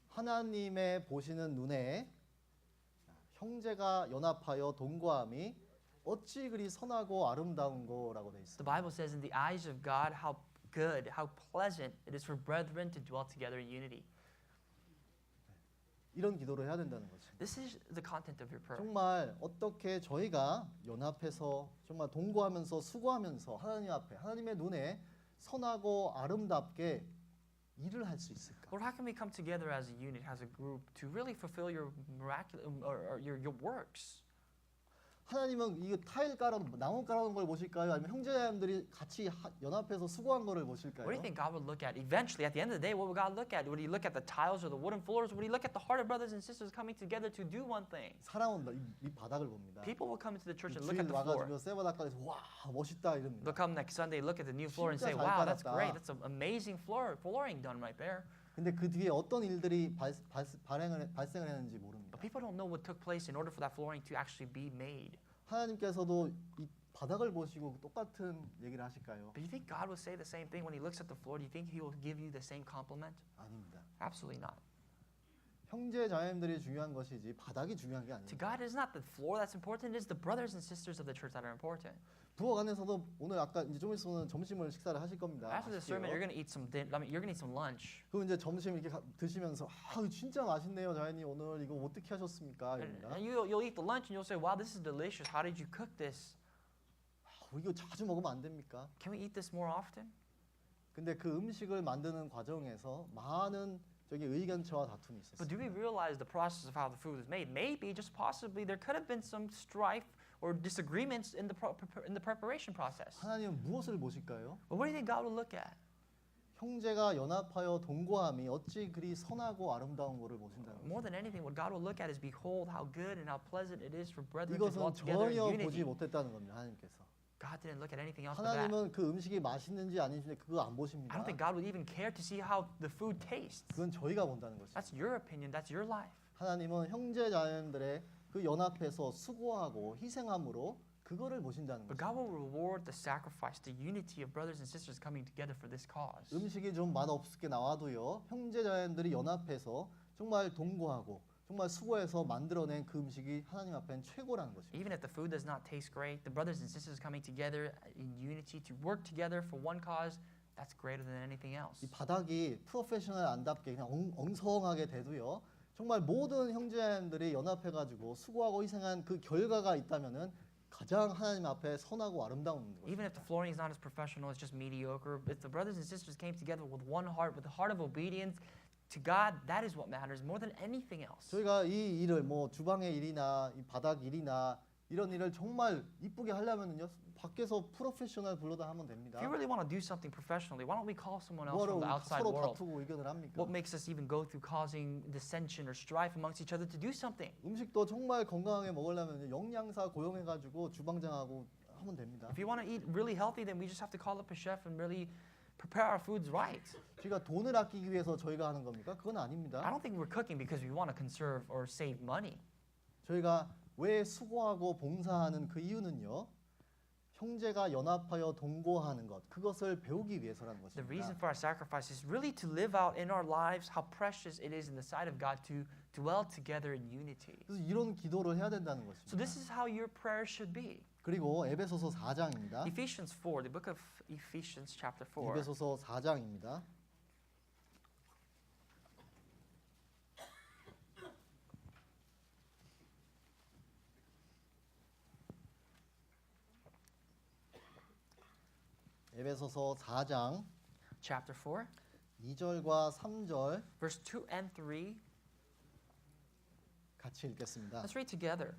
하나님의 보시는 눈에 형제가 연합하여 동거함이 어찌 그리 선하고 아름다운고라고 돼 The 있습니다. Bible says, in the eyes of God, how good, how pleasant it is for brethren to dwell together in unity. 이런 기도를 해야 된다는 거죠. This is the content of your prayer. 정말 어떻게 저희가 연합해서 정말 동거하면서 수고하면서 하나님 앞에 하나님의 눈에 선하고 아름답게 일을 할 수 있을까? Lord, how can we come together as a unit, as a group, to really fulfill your miraculous or your works? 하나님은 이거 타일 깔아 나무 깔아놓은 걸 보실까요? 아니면 형제자매들이 같이 연합해서 수고한 거를 보실까요? What do you think God would look at? Eventually, at the end of the day, what would God look at? Would He look at the tiles or the wooden floors? Would He look at the heart of brothers and sisters coming together to do one thing? 사람은 이 바닥을 봅니다. People will come into the church and look at 주일 the floor. 와가지고 세바닥가에서 와 멋있다 이럽니다. They'll come next Sunday, look at the new floor, and 진짜 say, 잘 "Wow, that's 깔았다." great. That's an amazing flooring done right there." 근데 그 뒤에 어떤 일들이 발생을 했는지 모릅니다. But people don't know what took place in order for that flooring to actually be made. 하나님께서도 이 바닥을 보시고 똑같은 얘기를 하실까요? But you think God will say the same thing when He looks at the floor? Do you think He will give you the same compliment? 아닙니다. Absolutely not. 형제 자매들이 중요한 것이지 바닥이 중요한 게 To 아닙니다. God, it is not the floor that's important; it's the brothers and sisters of the church that are important. 부엌 안에서도 오늘 아까 이제 좀 있으면 점심을 식사를 하실 겁니다. After the sermon, you're 아쉽게요. going to eat you're going to eat some lunch. 그럼 이제 점심 이렇게 드시면서 아 진짜 맛있네요 자매님 오늘 이거 어떻게 하셨습니까? 이럽니다. And you'll eat the lunch and you'll say, "Wow, this is delicious. How did you cook this? 이거 자주 먹으면 안 됩니까? Can we eat this more often?" 근데 그 음식을 만드는 과정에서 많은 저기 의견차와 다툼이 But 있었어요. do we realize the process of how the food is made? Maybe, just possibly, there could have been some strife or disagreements in the preparation process. 하나님은 무엇을 보실까요? But what do you think God will look at? 형제가 연합하여 동거함이 어찌 그리 선하고 아름다운 것을 보신다는 More 거죠. than anything, what God will look at is, behold how good and how pleasant it is for brethren to dwell 이것은 together in 전혀 unity. 보지 못했다는 겁니다. 하나님께서. God didn't look at anything else but that. 하나님은 그 음식이 맛있는지 아닌지 그거 안 I 보십니다. don't think God would even care to see how the food tastes. 그건 저희가 본다는 것이죠. That's your opinion. That's your life. 하나님은 형제 자매들의 그 연합해서 수고하고 희생함으로 그거를 보신다는 But 거죠. God will reward the sacrifice, the unity of brothers and sisters coming together for this cause. 음식이 좀 맛없게 나와도요. 형제 자매들이 연합해서 정말 동거하고 정말 수고해서 만들어낸 그 음식이 하나님 앞엔 최고라는 거죠. Even if the food does not taste great, the brothers and sisters coming together in unity to work together for one cause, that's greater than anything else. 이 바닥이 프로페셔널 안답게 그냥 엉성하게 돼도요. 정말 모든 형제들이 연합해가지고 수고하고 희생한 그 결과가 있다면은 가장 하나님 앞에 선하고 아름다운 거죠. Even if the flooring is not as professional, it's just mediocre. If the brothers and sisters came together with one heart, with a heart of obedience to God, that is what matters more than anything else. 저희가 이 일을 뭐 주방의 일이나 이 바닥 일이나 이런 일을 정말 이쁘게 하려면은요. 밖에서 프로페셔널 불러다 하면 됩니다. If you really want to do something professionally, why don't we call someone else 뭐하러 from the outside 서로 world? 다투고 의견을 합니까? What makes us even go through causing dissension or strife amongst each other to do something? 음식도 정말 건강하게 먹으려면 영양사 고용해가지고 주방장하고 하면 됩니다. If you want to eat really healthy, then we just have to call up a chef and really prepare our foods right. 저희가 돈을 아끼기 위해서 저희가 하는 겁니까? 그건 I 아닙니다. don't think we're cooking because we want to conserve or save money. 저희가 왜 수고하고 봉사하는 그 이유는요. 형제가 연합하여 동거하는 것 그것을 배우기 위해서라는 The reason 것입니다. for our sacrifice is really to live out in our lives how precious it is in the sight of God to dwell together in unity. 그래서 이런 기도를 해야 된다는 So this 것입니다. is how your prayer should be. 그리고 에베소서 4장입니다. Ephesians 4, the book of Ephesians chapter 4. 에베소서 4장입니다. 에베소서 4장 Chapter 4, 2절과 3절 verse 2 and 3. 같이 읽겠습니다. Let's read together.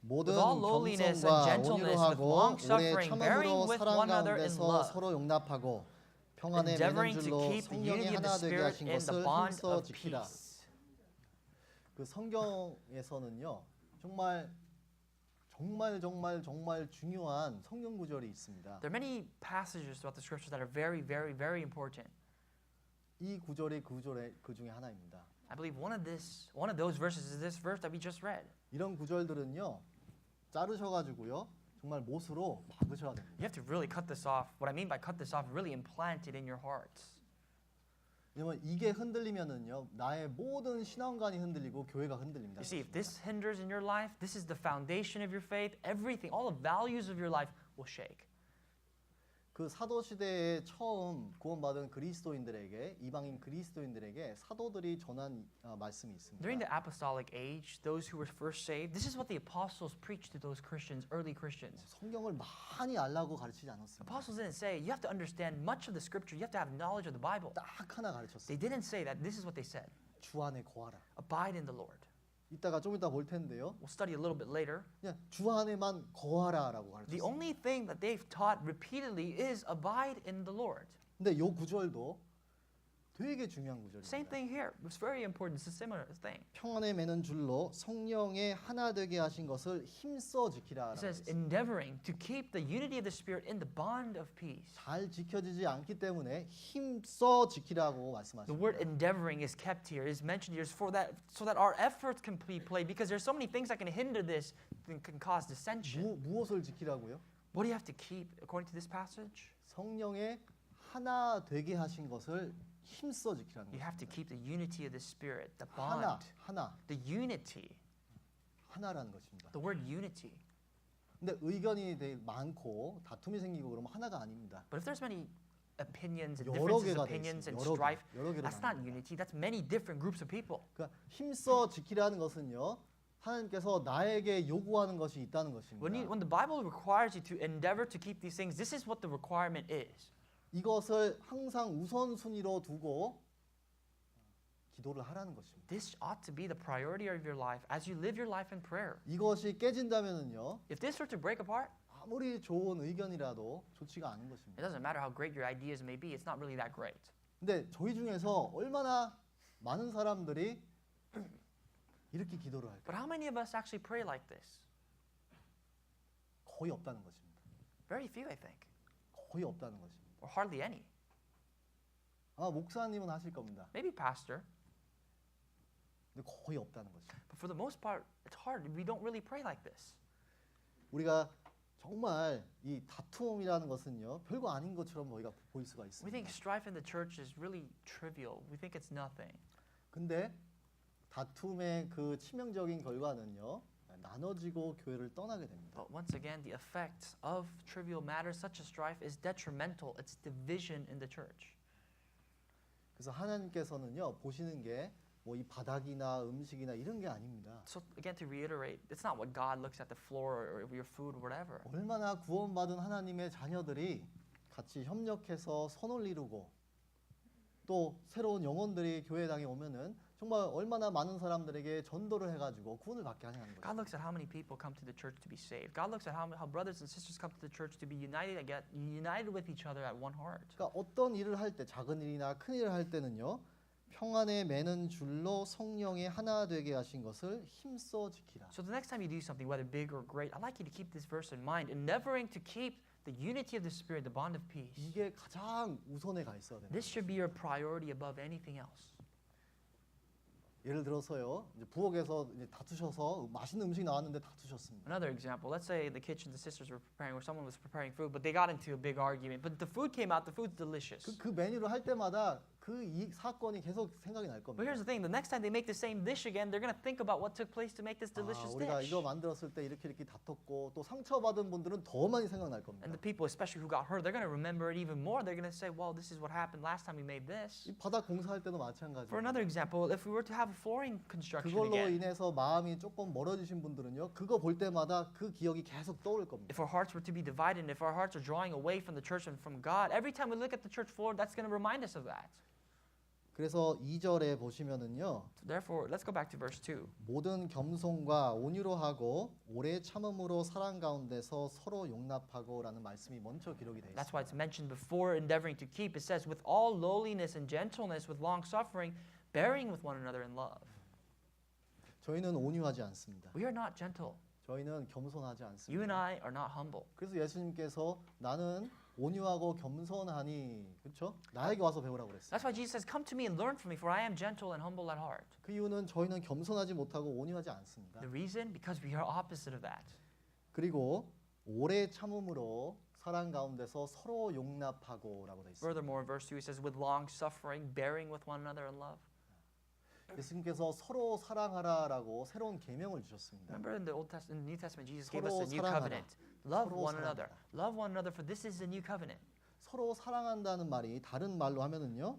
모든 With all lowliness and 겸손과 gentleness, with 온유하고 long 오래 suffering, bearing 참음으로 with 사랑 one another in 가운데서 love, 서로 용납하고 평안에 매는 endeavoring to 줄로 keep the 성령이 unity of the 하나 되게 Spirit 하신 in the 것을 bond 힘써 of 지키라. peace. 그 성경에서는요 정말 중요한 성경 구절이 있습니다. There are many passages throughout the scriptures that are very, very, very important. 이 구절이 그 중에 하나입니다. I believe one of those verses is this verse that we just read. 이런 구절들은요 자르셔가지고요 정말 못으로 박으셔야 됩니다. You have to really cut this off. What I mean by cut this off, really implant it in your hearts. 왜냐면 이게 흔들리면은요 나의 모든 신앙관이 흔들리고 교회가 흔들립니다. You see, if this hinders in your life, this is the foundation of your faith. Everything, all the values of your life will shake. 그 사도 시대에 처음 구원받은 그리스도인들에게 이방인 그리스도인들에게 사도들이 전한 말씀이 있습니다. During the apostolic age, those who were first saved, this is what the apostles preached to those Christians, early Christians. 성경을 많이 알라고 가르치지 않았습니다. Apostles didn't say you have to understand much of the scripture, you have to have knowledge of the Bible. 딱 하나 They 가르쳤어요. didn't say that. This is what they said. 주 안에 거하라. Abide in the Lord. 좀 이따 볼 텐데요. We'll study a little bit later. 그냥 주 안에만 거하라라고 The 가르쳤어요. only thing that they've taught repeatedly is abide in the Lord. 근데 요 구절도 되게 중요한 Same 구절입니다. thing here. It's very important. It's a similar thing. 평안에 매는 줄로 성령의 하나 되게 하신 것을 힘써 It 지키라라고 says, 했어요. endeavoring to keep the unity of the Spirit in the bond of peace. 잘 지켜지지 않기 때문에 힘써 지키라고 The word 말씀하십니다. endeavoring is kept here, is mentioned here for that, so that our efforts can be played, because there's so many things that can hinder this and can cause dissension. 무엇을 지키라고요? What do you have to keep according to this passage? 성령의 하나 되게 하신 것을 힘써 지키라는 You have to 것입니다. keep the unity of the Spirit, the 하나, bond, 하나, the unity, 하나라는 것입니다. the word unity. 근데 의견이 되게 많고 다툼이 생기고 그러면 하나가 아닙니다. But if there's many opinions and 여러 differences 개가 of 돼 opinions 있어요. and 여러 strife, 개, 여러 개로 that's not 나뉩니다. unity. That's many different groups of people. 그러니까 힘써 지키라는 것은요. 하나님께서 나에게 요구하는 것이 있다는 것입니다. When the Bible requires you to endeavor to keep these things, this is what the requirement is. 이것을 항상 우선순위로 두고 기도를 하라는 것입니다. This ought to be the priority of your life as you live your life in prayer. 이것이 깨진다면은요. If this were to break apart, 아무리 좋은 의견이라도 좋지가 않은 it 것입니다. doesn't matter how great your ideas may be, it's not really that great. 근데 저희 중에서 얼마나 많은 사람들이 이렇게 기도를 할까? But how many of us actually pray like this? 거의 없다는 것입니다. Very few, I think, 거의 없다는 것입니다. or hardly any. 아마 목사님은 하실 겁니다. Maybe pastor, 근데 거의 없다는 것입니다. but for the most part, it's hard. We don't really pray like this. 우리가 정말 이 다툼이라는 것은요 별거 아닌 것처럼 우리가 보일 수가 We think 있습니다. strife in the church is really trivial. We think it's nothing. 근데 다툼의 그 치명적인 결과는요 나눠지고 교회를 떠나게 됩니다. But once again, the effects of trivial matters such as strife is detrimental. It's division in the church. 그래서 하나님께서는요 보시는 게 뭐 이 바닥이나 음식이나 이런 게 아닙니다. So again, to reiterate, it's not what God looks at the floor or your food or whatever. 얼마나 구원받은 하나님의 자녀들이 같이 협력해서 선을 이루고 또 새로운 영혼들이 교회당에 오면은 정말 얼마나 많은 사람들에게 전도를 해가지고 구원을 받게 하냐는 God 거죠. looks at how many people come to the church to be saved. God looks at how brothers and sisters come to the church to be united with each other at one heart. 그러니까 어떤 일을 할 때 작은 일이나 큰 일을 할 때는요 평안에 매는 줄로 성령의 하나 되게 하신 것을 힘써 지키라. So the next time you do something, whether big or great, I'd like you to keep this verse in mind, endeavoring to keep the unity of the Spirit, the bond of peace. 이게 가장 우선에 가 있어야 됩니다. This should be your priority above anything else. 예를 들어서요. 이제 부엌에서 이제 다투셔서 맛있는 음식 나왔는데 다투셨습니다. Another example, let's say in the kitchen the sisters were preparing or someone was preparing food, but they got into a big argument. But the food came out, the food's delicious. 그 메뉴를 할 때마다 그 이 사건이 계속 생각이 날 But 겁니다. here's the thing, the next time they make the same dish again, they're going to think about what took place to make this delicious 우리가 dish. 이거 만들었을 때 이렇게 다퉜고 또 상처받은 분들은 더 많이 생각날 겁니다. And the people, especially who got hurt, they're going to remember it even more. They're going to say, well, this is what happened last time we made this. 이 바닥 공사할 때도 For 마찬가지예요. another example, if we were to have a flooring construction 그걸로 again, 인해서 마음이 조금 멀어지신 분들은요. 그거 볼 때마다 그 기억이 계속 떠올 겁니다. if our hearts were to be divided, and if our hearts are drawing away from the church and from God, every time we look at the church floor, that's going to remind us of that. 그래서 2절에 보시면은요. So therefore, let's go back to verse 2. 모든 겸손과 온유로 하고 오래 참음으로 사랑 가운데서 서로 용납하고라는 말씀이 먼저 기록이 되어 That's why it's 있습니다. mentioned before endeavoring to keep. It says, with all lowliness and gentleness, with long suffering, bearing with one another in love. 저희는 온유하지 않습니다. We are not gentle. 저희는 겸손하지 You and 않습니다. I are not humble. 그래서 예수님께서 나는 온유하고 겸손하니 그렇죠? 나에게 와서 배우라고 그랬어요. That's why Jesus says, come to me and learn from me, for I am gentle and humble at heart. 그 이유는 저희는 겸손하지 못하고 온유하지 않습니다. The reason? Because we are opposite of that. 그리고 오래 참음으로 사랑 가운데서 서로 용납하고라고 돼 있습니다. Furthermore, in verse 2, it says, with long suffering, bearing with one another in love. 예수님께서 서로 사랑하라라고 새로운 계명을 주셨습니다. Remember in the New Testament, Jesus gave us 서로 a new 사랑하라. covenant. Love 서로 one another. 사랑하라. Love one another, for this is the new covenant. 서로 사랑한다는 말이 다른 말로 하면은요.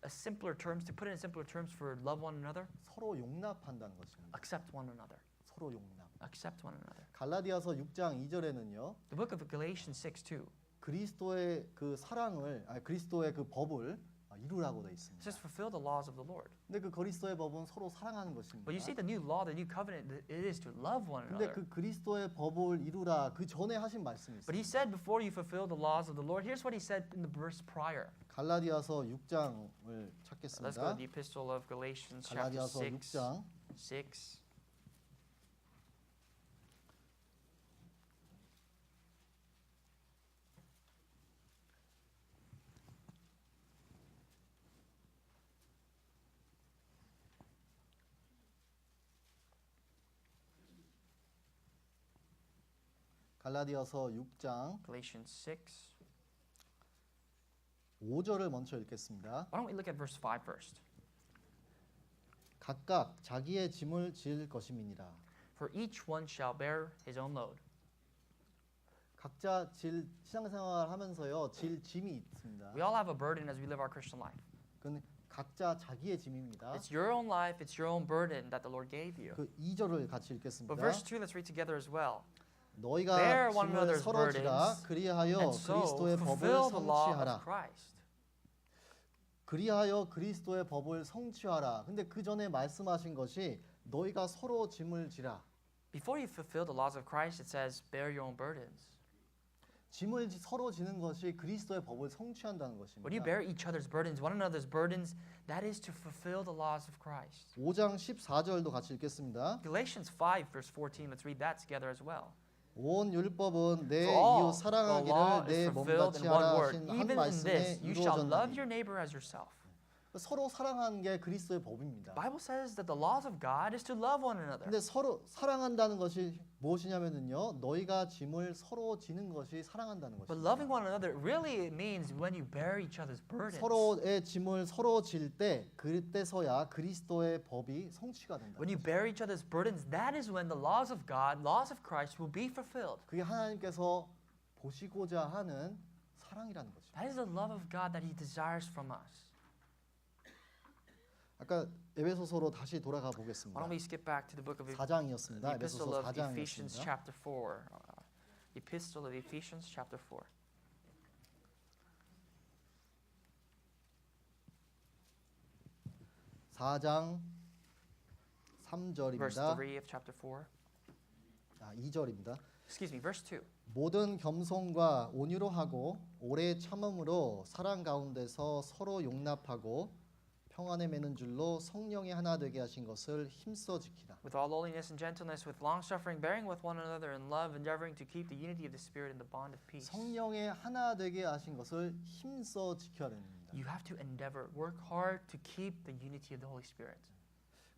A simpler terms, to put it in simpler terms for love one another, 서로 용납한다는 것입니다. accept one another. 서로 용납. Accept one another. 갈라디아서 6장 2절에는요. The book of Galatians 6:2 그리스도의 그 사랑을 그리스도의 그 법을 이루라고 돼 it 있습니다. says fulfill the laws of the Lord. 근데 그 그리스도의 법은 서로 사랑하는 것입니다. But you see the new law, the new covenant, it is to love one 근데 another. 그 그리스도의 법을 이루라 그 전에 하신 말씀이 But he 있습니다. said before you fulfill the laws of the Lord, here's what he said in the verse prior. 갈라디아서 6장을 Let's go to 찾겠습니다. the epistle of Galatians chapter 갈라디아서 6. 6장 6. 갈라디아서 6장 Galatians 6. 5절을 먼저 읽겠습니다. Why don't we look at verse 5 first? 각각 자기의 짐을 질 것임이니라. For each one shall bear his own load. 각자 신앙생활 하면서요 질 짐이 있습니다. We all have a burden as we live our Christian life. 그건 각자 자기의 짐입니다. It's your own life, it's your own burden that the Lord gave you. 그 2절을 같이 읽겠습니다. But verse 2, let's read together as well. 너희가 Bear one 짐을 another's 서로 지라 burdens, 그리하여 And so 그리스도의 법을 fulfill the law of 성취하라. Christ. 그리하여 그리스도의 법을 성취하라. 근데 그 전에 말씀하신 것이 너희가 서로 짐을 지라. Before you fulfill the laws of Christ, it says, bear your own burdens. 짐을 서로 지는 것이 그리스도의 법을 성취한다는 When you 것입니다. bear each other's burdens, one another's burdens, that is to fulfill the laws of Christ. 5장 14절도 같이 읽겠습니다. Galatians 5, verse 14, let's read that together as well. 온 율법은 내 For all 이웃 the 사랑하기를 law 내 is fulfilled 몸같이 in one 하라 word. 하신 한 Even in 말씀에 this, you shall love 이루어졌나니. your neighbor as yourself. 서로 사랑하는 게 그리스도의 법입니다. The Bible says that the laws of God is to love one another. 근데 서로 사랑한다는 것이 무엇이냐면은요. 너희가 짐을 서로 지는 것이 사랑한다는 But loving 것입니다. one another really it means when you bear each other's burdens. 서로의 짐을 서로 질 때 그때서야 그리스도의 법이 성취가 된다. When you bear each other's burdens, that is when the laws of God, laws of Christ will be fulfilled. 그게 하나님께서 보시고자 하는 사랑이라는 것입니다. That is the love of God that He desires from us. 아까 에베소서로 다시 돌아가 Why 보겠습니다. don't we skip back to the book of the 4장이었습니다. epistle 에베소서 of Ephesians 4장이었습니다. chapter 4. Epistle of Ephesians chapter 4. 4장 Verse 3절입니다. 3 of chapter 4. 2절입니다. Excuse me, verse 2. 모든 겸손과 온유로 하고 오래 참음으로 사랑 가운데서 서로 용납하고 평안에 매는 줄로 성령의 하나 되게 하신 것을 힘써 지키라. With all lowliness and gentleness, with long suffering, bearing with one another in love, endeavoring to keep the unity of the Spirit in the bond of peace. 성령의 하나 되게 하신 것을 힘써 지켜야 됩니다. You have to endeavor, work hard to keep the unity of the Holy Spirit.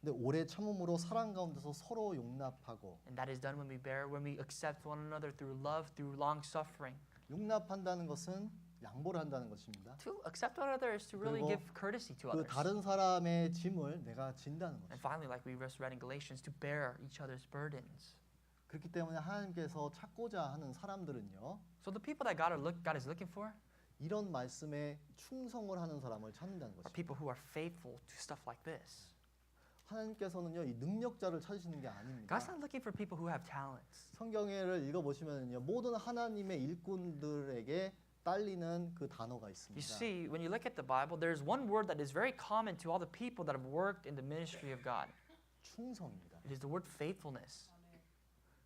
근데 오래 참음으로 사랑 가운데서 서로 용납하고 And that is done when we bear, when we accept one another through love, through long suffering. 용납한다는 것은 양보를 한다는 것입니다. To accept one another is to really 그리고 give courtesy to 그 others. 다른 사람의 짐을 내가 진다는 And 것입니다. finally, like we just read in Galatians, to bear each other's burdens. 그렇기 때문에 하나님께서 찾고자 하는 사람들은요. So the people that God is looking for 이런 말씀에 충성을 하는 사람을 찾는다는 are 것입니다. people who are faithful to stuff like this. 하나님께서는요, 이 능력자를 찾으시는 게 아닙니다. God's not looking for people who have talents. 성경을 읽어보시면요, 모든 하나님의 일꾼들에게 딸리는 그 단어가 You 있습니다. see, when you look at the Bible, there's one word that is very common to all the people that have worked in the ministry of God. 충성입니다. It is the word faithfulness.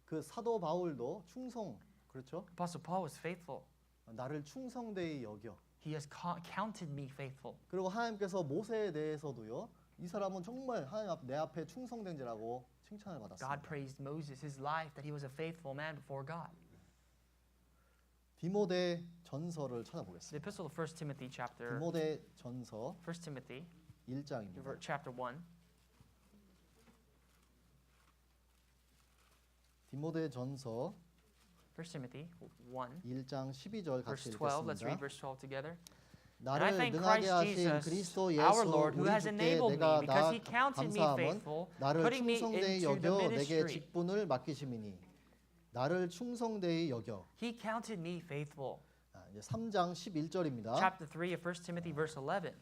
그 사도 바울도 충성, 그렇죠? Apostle Paul was faithful. 나를 충성되이 여겨. He has counted me faithful. 그리고 하나님께서 모세에 대해서도요, 이 사람은 정말 하나님 내 앞에 충성된 자라고 칭찬을 God 받았습니다. praised Moses, his life, that he was a faithful man before God. 디모데 전서를 The 찾아보겠습니다. epistle of 1 Timothy 디모데 전서 1 Timothy 1장입니다. chapter 1. 디모데 전서 1 Timothy 1 1장 12절 verse 같이 12. Let's read 읽겠습니다. verse 12 together. And I 나를 thank 능하게 Christ 하신 Jesus, 그리스도 our 예수 Lord, who 우리 has 주께 enabled me 내가 because He counted me 감사함은 faithful, 나를 putting me 충성되이 into the 여겨 내게 ministry. 직분을 맡기심이니 나를 충성되이 여겨. He counted me faithful. 이제 3장 11절입니다. Chapter 3 of 1 Timothy verse 11.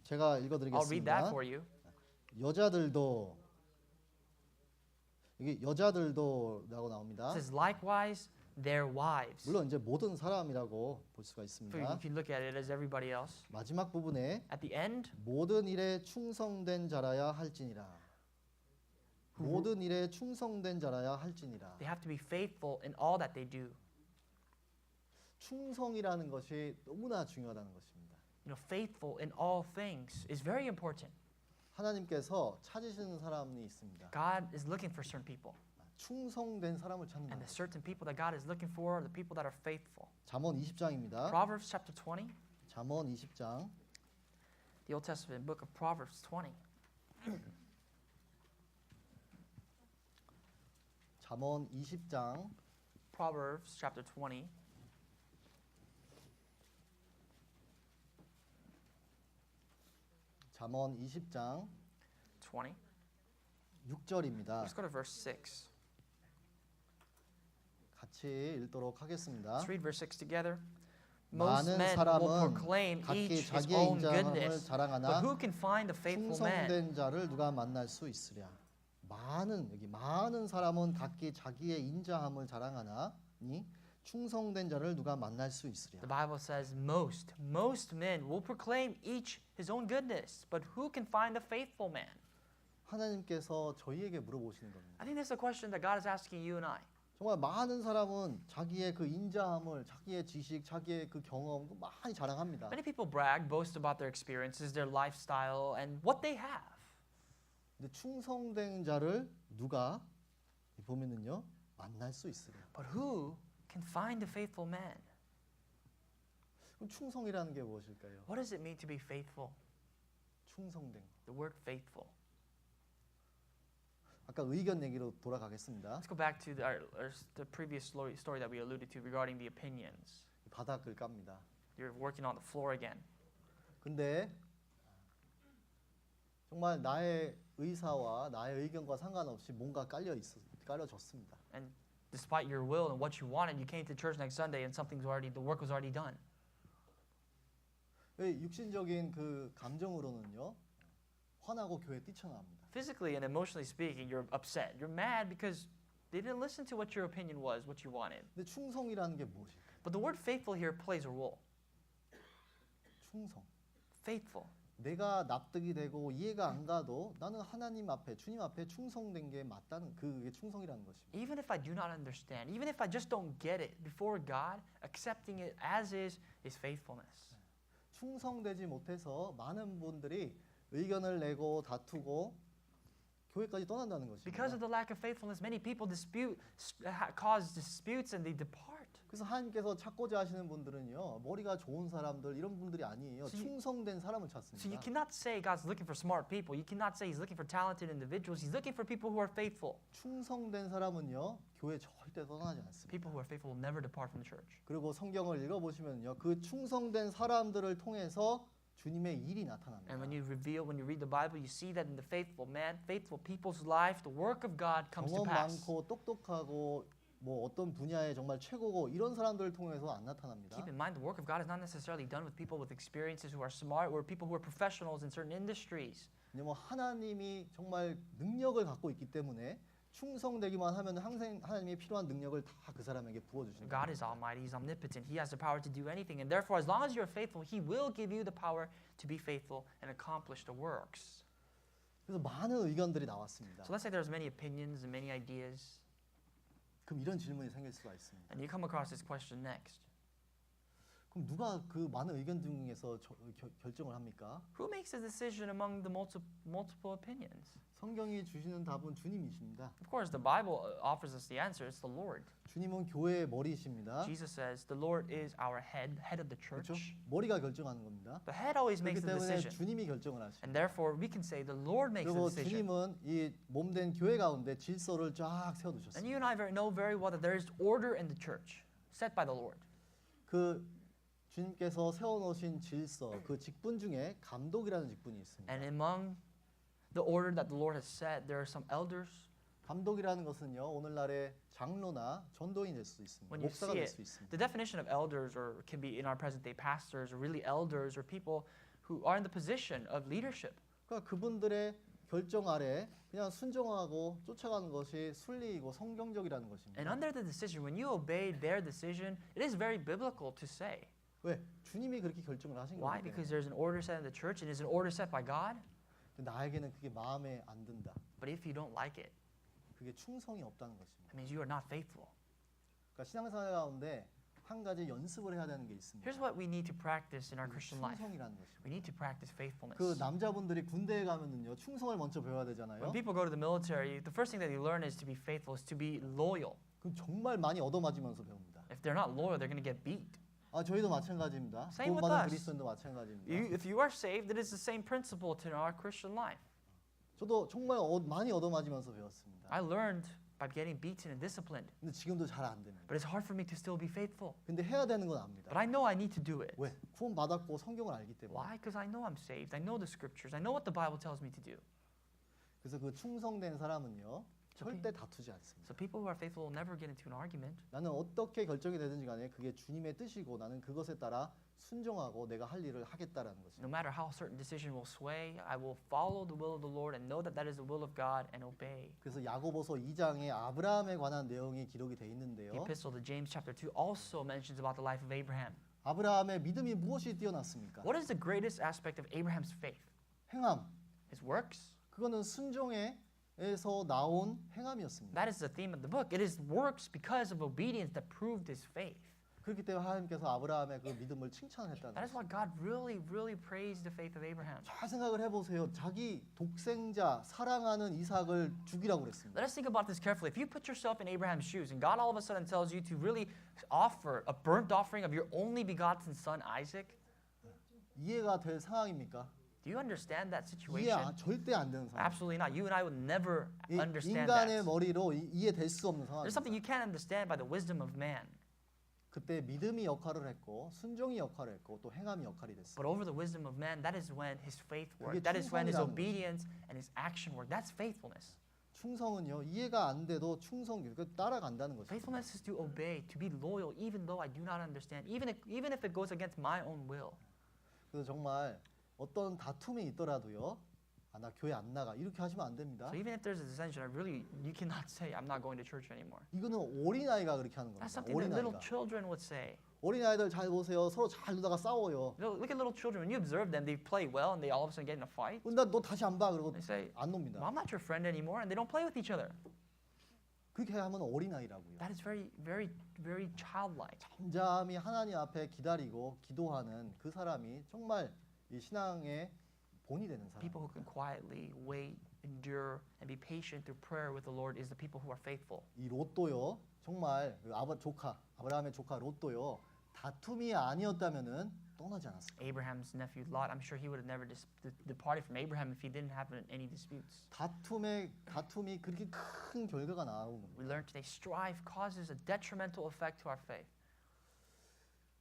제가 I'll read that 읽어드리겠습니다. for you. 여자들도 이게 여자들도라고 나옵니다. It says, likewise, their wives. 물론 이제 모든 사람이라고 볼 수가 So you 있습니다. can look at it as everybody else. 마지막 부분에 At the end, 모든 일에 충성된 자라야 할지니라. 모든 일에 충성된 자라야 할지니라. they have to be faithful in all that they do. 충성이라는 것이 너무나 중요하다는 것입니다. You know, faithful in all things is very important. 하나님께서 찾으시는 사람이 있습니다. God is looking for certain people. 충성된 사람을 찾는다. And the certain people that God is looking for are the people that are faithful. 잠언 20장입니다. Proverbs chapter 20, 잠언 20장 the Old Testament book of Proverbs 20. 잠언 20장 Proverbs chapter 20, 잠언 20장 20. 6절입니다. Let's go to verse 6. 같이 읽도록 하겠습니다. Let's read verse 6 together. Most 많은 men will 사람은 proclaim 각기 each his 자기의 own 인자함을 goodness, 자랑하나 but who can find a faithful man? 충성된 자를 누가 만날 수 있으랴. 여기 많은 사람은 각기 자기의 인자함을 자랑하나니 충성된 자를 누가 만날 수 있으랴. The Bible says most men will proclaim each his own goodness, but who can find a faithful man? 하나님께서 저희에게 물어보시는 겁니다. I think that's the question that God is asking you and I. 정말 많은 사람은 자기의 그 인자함을, 자기의 지식, 자기의 그 경험 많이 자랑합니다. Many people brag, boast about their experiences, their lifestyle, and what they have. 근데 충성된 자를 누가 보면은요 만날 수 있으랴. But who can find a faithful man? 그럼 충성이라는 게 무엇일까요? What does it mean to be faithful? 충성된 거. The word faithful. 아까 의견 얘기로 돌아가겠습니다. Let's go back to the previous story that we alluded to regarding the opinions. 바닥을 깝니다. You're working on the floor again. 근데 정말 나의 의사와 나의 의견과 상관없이 뭔가 깔려졌습니다. And despite your will and what you wanted, you came to church next Sunday and the work was already done. 육신적인 그 감정으로는요 화나고 교회 뛰쳐나옵니다. Physically and emotionally speaking, you're upset. You're mad because they didn't listen to what your opinion was, what you wanted. 근데 충성이라는 게 무엇일까요? But the word faithful here plays a role. 충성. Faithful. 내가 납득이 되고 이해가 안 가도 나는 하나님 앞에 주님 앞에 충성된 게 맞다는 그게 충성이라는 것입니다. Even if I do not understand, even if I just don't get it before God, accepting it as is faithfulness. 충성되지 못해서 많은 분들이 의견을 내고 다투고 교회까지 떠난다는 Because 것입니다. of the lack of faithfulness, many people cause disputes and they depart. 그래서 하나님께서 찾고자 하시는 분들은요, 머리가 좋은 사람들 이런 분들이 아니에요. So you- 충성된 사람을 So you 찾습니다. cannot say God's looking for smart people. You cannot say He's looking for talented individuals. He's looking for people who are faithful. 충성된 사람은요, 교회 절대 떠나지 않습니다. People who are faithful will never depart from the church. 그리고 성경을 읽어보시면요, 그 충성된 사람들을 통해서 주님의 일이 나타납니다. And when you read the Bible, you see that in the faithful man, faithful people's life, the work of God comes to 경험 pass. 많고 똑똑하고 뭐 어떤 분야에 정말 최고고 이런 사람들을 통해서 안 나타납니다. Keep in mind, the work of God is not necessarily done with people with experiences who are smart or people who are professionals in certain industries. 왜냐면 하나님이 정말 능력을 갖고 있기 때문에 충성되기만 하면 항상 하나님이 필요한 능력을 다 그 사람에게 부어주시는 God 거예요. is almighty, He's omnipotent, He has the power to do anything. And therefore, as long as you're faithful, He will give you the power to be faithful and accomplish the works. 그래서 많은 의견들이 나왔습니다. So let's say there's many opinions and many ideas. 그럼 이런 질문이 생길 수가 있습니다. And you come across this question next. 그럼 누가 그 많은 의견 중에서 결정을 합니까? Who makes the decision among the multiple opinions? 성경이 주시는 답은 주님이십니다. Of course, the Bible offers us the answer. It's the Lord. 주님은 교회의 머리이십니다. Jesus says the Lord is our head of the 그렇죠? church. 머리가 결정하는 겁니다. The head always 그렇기 makes the 때문에 decision. 주님이 결정을 하십니다. And therefore, we can say the Lord makes the 그리고 decision. 주님은 이 몸된 교회 가운데 질서를 쫙 And 세워두셨습니다. you and I know very well that there is order in the church set by the Lord. 그 주님께서 세워놓으신 질서, 그 직분 중에 감독이라는 직분이 있습니다. And among the order that the Lord has set, there are some elders. 감독이라는 것은요, 오늘날의 장로나 전도인이 될 수 있습니다. When you 목사가 see 될 it, 수 있습니다. the definition of elders, or can be in our present day pastors, or really elders, or people who are in the position of leadership. 그러니까 그분들의 결정 아래 그냥 순종하고 쫓아가는 것이 순리이고 성경적이라는 것입니다. And under the decision, when you obey their decision, it is very biblical to say. 왜? 주님이 그렇게 결정을 하신 Why? 거기 Because 때문에. there's an order set in the church, and it's an order set by God. 나에게는 그게 마음에 안 든다. But if you don't like it, 그게 충성이 없다는 것입니다. it means you are not faithful. 그러니까 신앙생활 가운데 한 가지 연습을 해야 되는 게 있습니다. Here's what we need to practice in our Christian life. 충성이라는 것입니다. We need to practice faithfulness. 그 남자분들이 군대에 가면은요, 충성을 먼저 배워야 되잖아요. When people go to the military, the first thing that they learn is to be faithful, is to be loyal. 그럼 정말 많이 얻어맞으면서 배웁니다. If they're not loyal, they're going to get beat. 저희도 마찬가지입니다. Same with 구원받은 us. 그리스도인도 마찬가지입니다. If you are saved, it is the same principle to our Christian life. 저도 정말 많이 얻어맞으면서 배웠습니다. I learned by getting beaten and disciplined, 근데 지금도 잘 안 됩니다. but it's hard for me to still be faithful. 근데 해야 되는 건 압니다. But I know I need to do it. 왜? 구원받았고 성경을 알기 때문에. Why? Because I know I'm saved. I know the scriptures. I know what the Bible tells me to do. 그래서 그 충성된 사람은요, Okay. 절대 다투지 않습니다. So people who are faithful will never get into an argument. 나는 어떻게 결정이 되든지 간에 그게 주님의 뜻이고 나는 그것에 따라 순종하고 내가 할 일을 하겠다라는 것입니다. No matter how certain decision will sway, I will follow the will of the Lord and know that that is the will of God and obey. 그래서 야고보서 2장에 아브라함에 관한 내용이 기록이 돼 있는데요. The epistle to James chapter 2 also mentions about the life of Abraham. 아브라함의 믿음이 무엇이 뛰어났습니까? What is the greatest aspect of Abraham's faith? 행함. His works? 그거는 순종에서 나온 행함이었습니다. That is the theme of the book. It is works because of obedience that proved his faith. 그렇기 때문에 하나님께서 아브라함의 그 믿음을 칭찬했다는 That is 거죠. why God really praised the faith of Abraham. 잘 생각을 해보세요. 자기 독생자 사랑하는 이삭을 죽이라고 그랬습니다. Let us think about this carefully. If you put yourself in Abraham's shoes and God all of a sudden tells you to really offer a burnt offering of your only begotten son Isaac, 이해가 될 상황입니까? do you understand that 이해 situation? 절대 안 되는 상황. Absolutely not. You and I would never 이 understand 인간의 that. 머리로 이해될 수 없는 There's something 상황입니다. you can't understand by the wisdom of man. 그때 믿음이 역할을 했고 순종이 역할을 했고 또 행함이 역할이 됐습니다. But over the wisdom of man, that is when his faith 그게 worked. That is when his 충성이라는 obedience and his action worked. That's faithfulness. 충성은요 이해가 안 돼도 따라간다는 것입니다. Faithfulness is to obey, to be loyal, even though I do not understand, even if it goes against my own will. 그래서 정말 어떤 다툼이 있더라도요. 나 교회 안 나가 이렇게 하시면 안 됩니다. So even if there's a dissension, you cannot say I'm not going to church anymore. 이거는 어린아이가 그렇게 하는 That's 겁니다. something that little 어린아이가. children would say. 어린아이들 잘 보세요. 서로 잘 놀다가 싸워요. Look at little children. When you observe them, they play well, and they all of a sudden get in a fight. 너 다시 안 봐. 그러고 They say, 안 놉니다. well, I'm not your friend anymore, and they don't play with each other. 그렇게 하면 어린아이라고요. That is very childlike. 잠잠히 하나님 앞에 기다리고 기도하는 그 사람이 정말 이 신앙의 본이 되는 사람. People who can quietly wait endure and be patient through prayer with the Lord is the people who are faithful. 이 롯도요. 정말 그 아브라함의 조카 롯도요. 다툼이 아니었다면은 떠나지 않았을까? Abraham's nephew Lot, I'm sure he would have never departed from Abraham if he didn't have any disputes. 다툼이 그렇게 큰 결과가 나오는 거예요. We learned today strife causes a detrimental effect to our faith.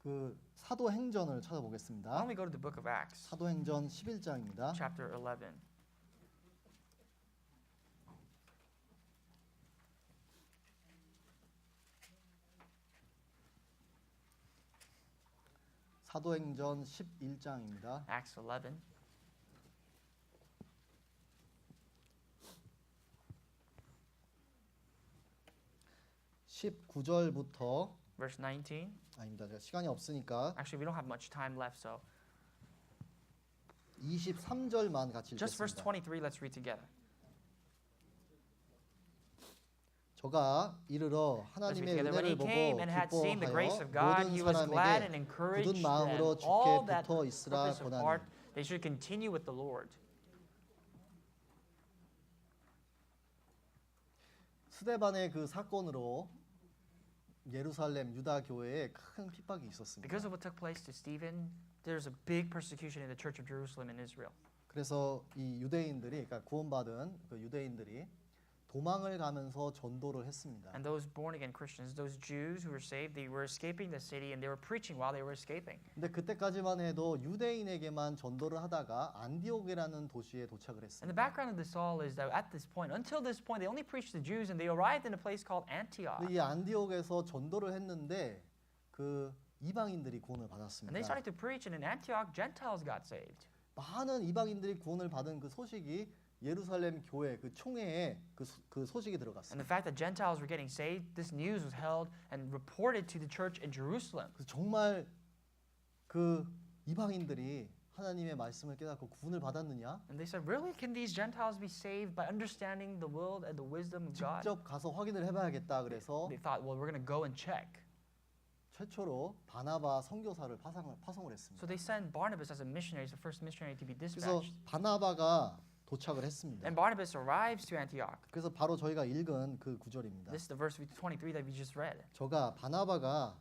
그 사도행전을 Why 찾아보겠습니다. don't we go to the book of Acts, 사도행전 11장입니다. chapter 11. 사도행전 11장입니다. Acts 11. 19절부터 Verse 19. 아닙니다. 제가 시간이 없으니까 Actually, we don't have much time left, so 23절만 같이 just verse 읽겠습니다. 23, let's read together. 저가 이르러 하나님의 together. When he 은혜를 보고 came and had seen the grace of God, 기뻐하여 he 모든 was glad and 사람에게 encouraged 굳은 마음으로 them. All 주께 that 붙어 있으라 purpose of heart, 권하니 they should continue with the Lord. 스데반의 그 사건으로 예루살렘 유다 교회에 큰 핍박이 있었습니다. Because of what took place to Stephen, there's a big persecution in the church of Jerusalem in Israel. 그래서 이 유대인들이 그러니까 구원받은 그 유대인들이 도망을 가면서 전도를 했습니다. And those born again Christians, those Jews who were saved, they were escaping the city and they were preaching while they were escaping. 근데 그때까지만 해도 유대인에게만 전도를 하다가 안디옥이라는 도시에 도착을 And the 했습니다. background of this all is that at this point, until this point, they only preached to Jews and they arrived in a place called Antioch. 근데 이 안디옥에서 전도를 했는데 그 이방인들이 구원을 And they 받았습니다. started to preach, and in Antioch, Gentiles got saved. 많은 이방인들이 구원을 받은 그 소식이 예루살렘 교회 그 총회에 그 소식이 And 들어갔습니다. the fact that Gentiles were getting saved, this news was held and reported to the church in Jerusalem. 그래서 정말 그 이방인들이 하나님의 말씀을 깨닫고 구원을 받았느냐? And they said, really, can these Gentiles be saved by understanding the will and the wisdom of God? 직접 가서 확인을 해봐야겠다. 그래서 They thought, well, we're going to go and check. 최초로 바나바 선교사를 파송을 했습니다. So they sent Barnabas as a missionary, as the first missionary to be 그래서 dispatched. 바나바가 도착을 했습니다. And Barnabas arrives to Antioch. 그래서 바로 저희가 읽은 그 구절입니다. This is the verse 23 that we just read. 저가 바나바가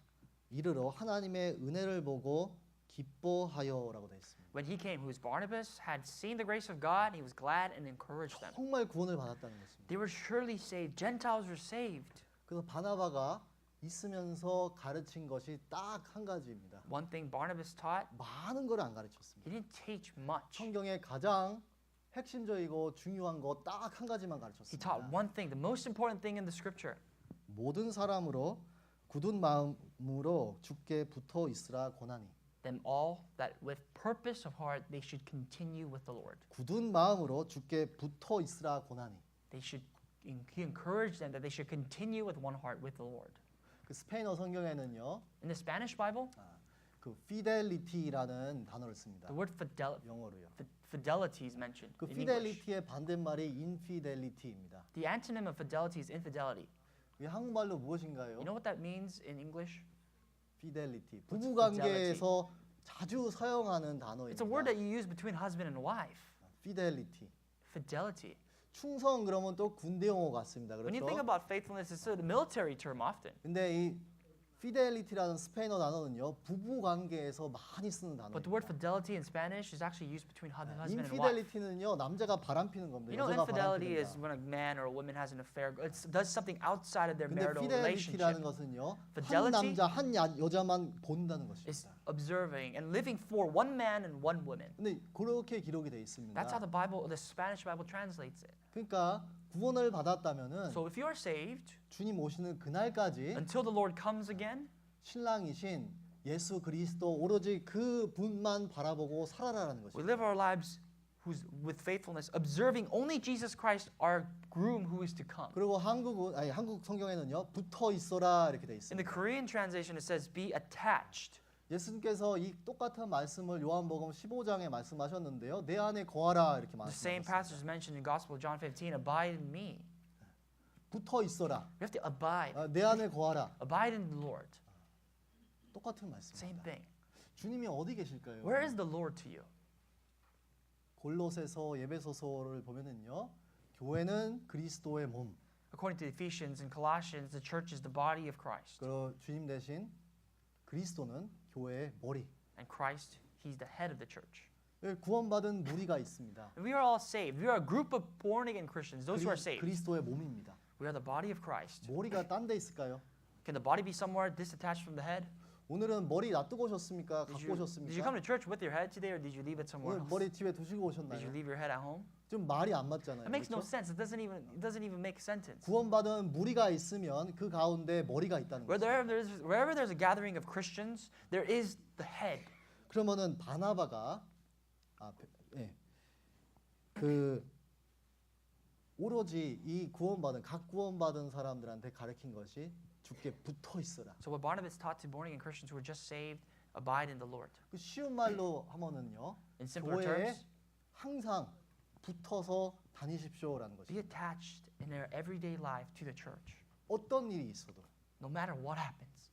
이르러 하나님의 은혜를 보고 기뻐하여라고 되어 있습니다. When he came, who is Barnabas, had seen the grace of God, he was glad and encouraged them. 정말 구원을 받았다는 것입니다. They were surely saved. Gentiles were saved. 그래서 바나바가 있으면서 가르친 것이 딱 한 가지입니다. One thing Barnabas taught, 많은 걸 안 가르쳤습니다. he didn't teach much. 성경에 가장 핵심적이고 중요한 거 딱 한 가지만 He 가르쳤습니다. taught one thing, the most important thing in the scripture. 모든 사람으로 굳은 마음으로 주께 붙어 있으라 권하니. Them all that with purpose of heart they should continue with the Lord. 굳은 마음으로 주께 붙어 있으라 권하니. He encouraged them that they should continue with one heart with the Lord. 그 스페인어 성경에는요, In the Spanish Bible, 그 fidelity라는 단어를 씁니다. the word 영어로요. fidelity is mentioned 그 in English. fidelity의 반대말이 infidelity입니다. The antonym of fidelity is infidelity. 이게 한국말로 무엇인가요? You know what that means in English? fidelity. What's 부부 관계에서 자주 사용하는 It's a word 단어입니다. that you use between husband and wife. fidelity. Fidelity. 충성 그러면 또 군대 용어 같습니다. When you think 그렇죠? about faithfulness, it's a military term often. 근데 이 fidelity라는 스페인어 단어는요, 부부 관계에서 많이 쓰는 But the word 단어입니다. fidelity in Spanish is actually used between husband and wife. infidelity는요, 남자가 바람피는 겁니다. You know, 여자가 infidelity is 바람피는 when a man or a woman has an affair, it does something outside of their 근데 marital fidelity라는 relationship. 것은요, 한 Fidelity 남자 한 여자만 본다는 Is 것입니다. observing and living for one man and one woman. 근데 그렇게 기록이 돼 있습니다. That's how the Bible, the Spanish Bible translates it. 그러니까 구원을 받았다면은 So if you are saved, 주님 오시는 그날까지 until the Lord comes again, 신랑이신 예수 그리스도 오로지 그 분만 바라보고 살아라라는 we 것입니다. live our lives with faithfulness, observing only Jesus Christ, our groom who is to come. 그리고 한국 성경에는요, 붙어 있어라 이렇게 돼 In the 있습니다. Korean translation, it says, be attached. 예수님께서 이 똑같은 말씀을 요한복음 15장에 말씀하셨는데요. 내 안에 거하라 이렇게 The same passage 말씀하셨습니다. is mentioned in Gospel of John 15, abide in me. 붙어 있어라. We have to abide. 내 안에 거하라. Abide in the Lord. 똑같은 Same 말씀입니다. thing. 주님이 어디 계실까요? Where is the Lord to you? 골로새서, 에베소서를 보면은요. 교회는 그리스도의 몸. According to Ephesians and Colossians, the church is the body of Christ. 그 주님 대신 그리스도는 교회의 머리. And Christ, he's the head of the church. 구원받은 무리가 있습니다. We are all saved. We are a group of born again Christians, those who are saved. 그리스도의 몸입니다. We are the body of Christ. 머리가 딴 데 있을까요? Can the body be somewhere disattached from the head? 오늘은 머리 놔두고 오셨습니까? Did 갖고 you come 오셨습니까? to church with your head today, or did you leave it somewhere 오늘 else? 머리 집에 두시고 Did you 오셨나요? leave your head at home? 좀 말이 안 맞잖아요. It makes no 그렇죠? sense. It doesn't even make sentence. 구원받은 무리가 있으면 그 가운데 머리가 있다는 거죠. Wherever there's a gathering of Christians, there is the head. 그러면은 바나바가 그 오로지 이 각 구원받은 사람들한테 가르친 것이 주께 붙어 있어라. So what Barnabas taught to born again Christians who were just saved, abide in the Lord. 그 쉬운 말로 하면은요. In simpler 교회에 terms, 항상 붙어서 다니십시오라는 be 것이. attached in their everyday life to the church. 어떤 일이 있어도 No matter what happens.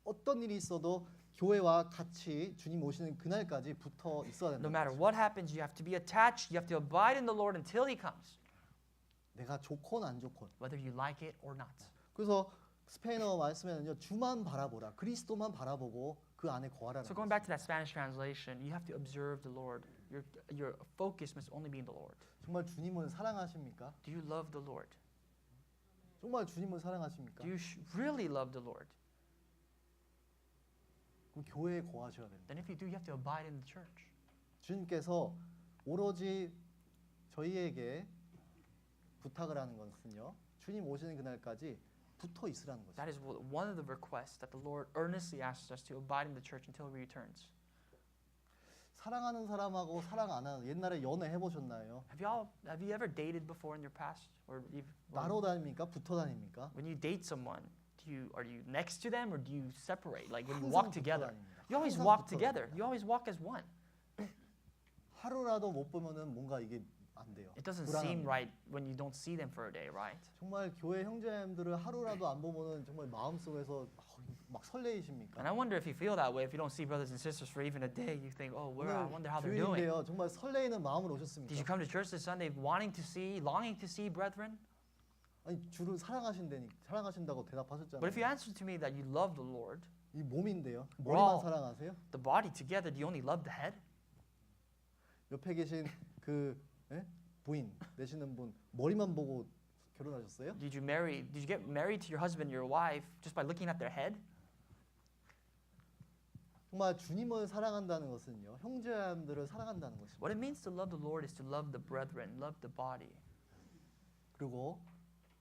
어떤 일이 있어도 교회와 같이 주님 오시는 그날까지 붙어 있어야 된다. No matter what happens, you have to be attached. You have to abide in the Lord until He comes, 내가 좋건 안 좋건. whether you like it or not. 그래서 스페인어 말씀에는요. 주만 바라보라. 그리스도만 바라보고 그 안에 거하라는 So going back to that Spanish translation, you have to observe the Lord. Your focus must only be in the Lord. 정말 주님을 사랑하십니까? Do you love the Lord? 정말 주님을 사랑하십니까? Do you really love the Lord? 그럼 교회에 거하셔야 됩니다. Then if you do, you have to abide in the church. 주님께서 오로지 저희에게 부탁을 하는 것은요. 주님 오시는 그날까지 붙어 있으라는 것입니다. That is one of the requests that the Lord earnestly asks us to abide in the church until He returns. 사랑하는 사람하고 사랑 안 하는 옛날에 연애 해보셨나요? Have you ever dated before in your past, or 따로 다닙니까? 붙어 다닙니까? when you date someone, are you next to them or do you separate? Like when you 항상 walk 붙어 together, 다닙니다. you always 항상 walk 붙어 together. 다닙니다. You always walk as one. 하루라도 못 보면은 뭔가 이게 안 돼요. It doesn't seem 불안합니다. right when you don't see them for a day, right? 정말 교회 형제님들을 하루라도 안 보면은 정말 마음속에서 막 설레이십니까? And I wonder if you feel that way if you don't see brothers and sisters for even a day. You think, oh, I wonder how they're doing. 주일인데요. 정말 설레이는 마음으로 Did you 오셨습니까? come to church this Sunday longing to see brethren? 아니 주를 사랑하신다고 대답하셨잖아요. But if you answer to me that you love the Lord, 이 몸인데요. Wow. 머리만 사랑하세요? the body together, do you only love the head? 옆에 계신 그 부인 되시는 분 머리만 보고 결혼하셨어요? Did you get married to your husband, your wife, just by looking at their head? 정말 주님을 사랑한다는 것은요. 형제들을 사랑한다는 것입니다. What it means to love the Lord is to love the brethren, love the body. 그리고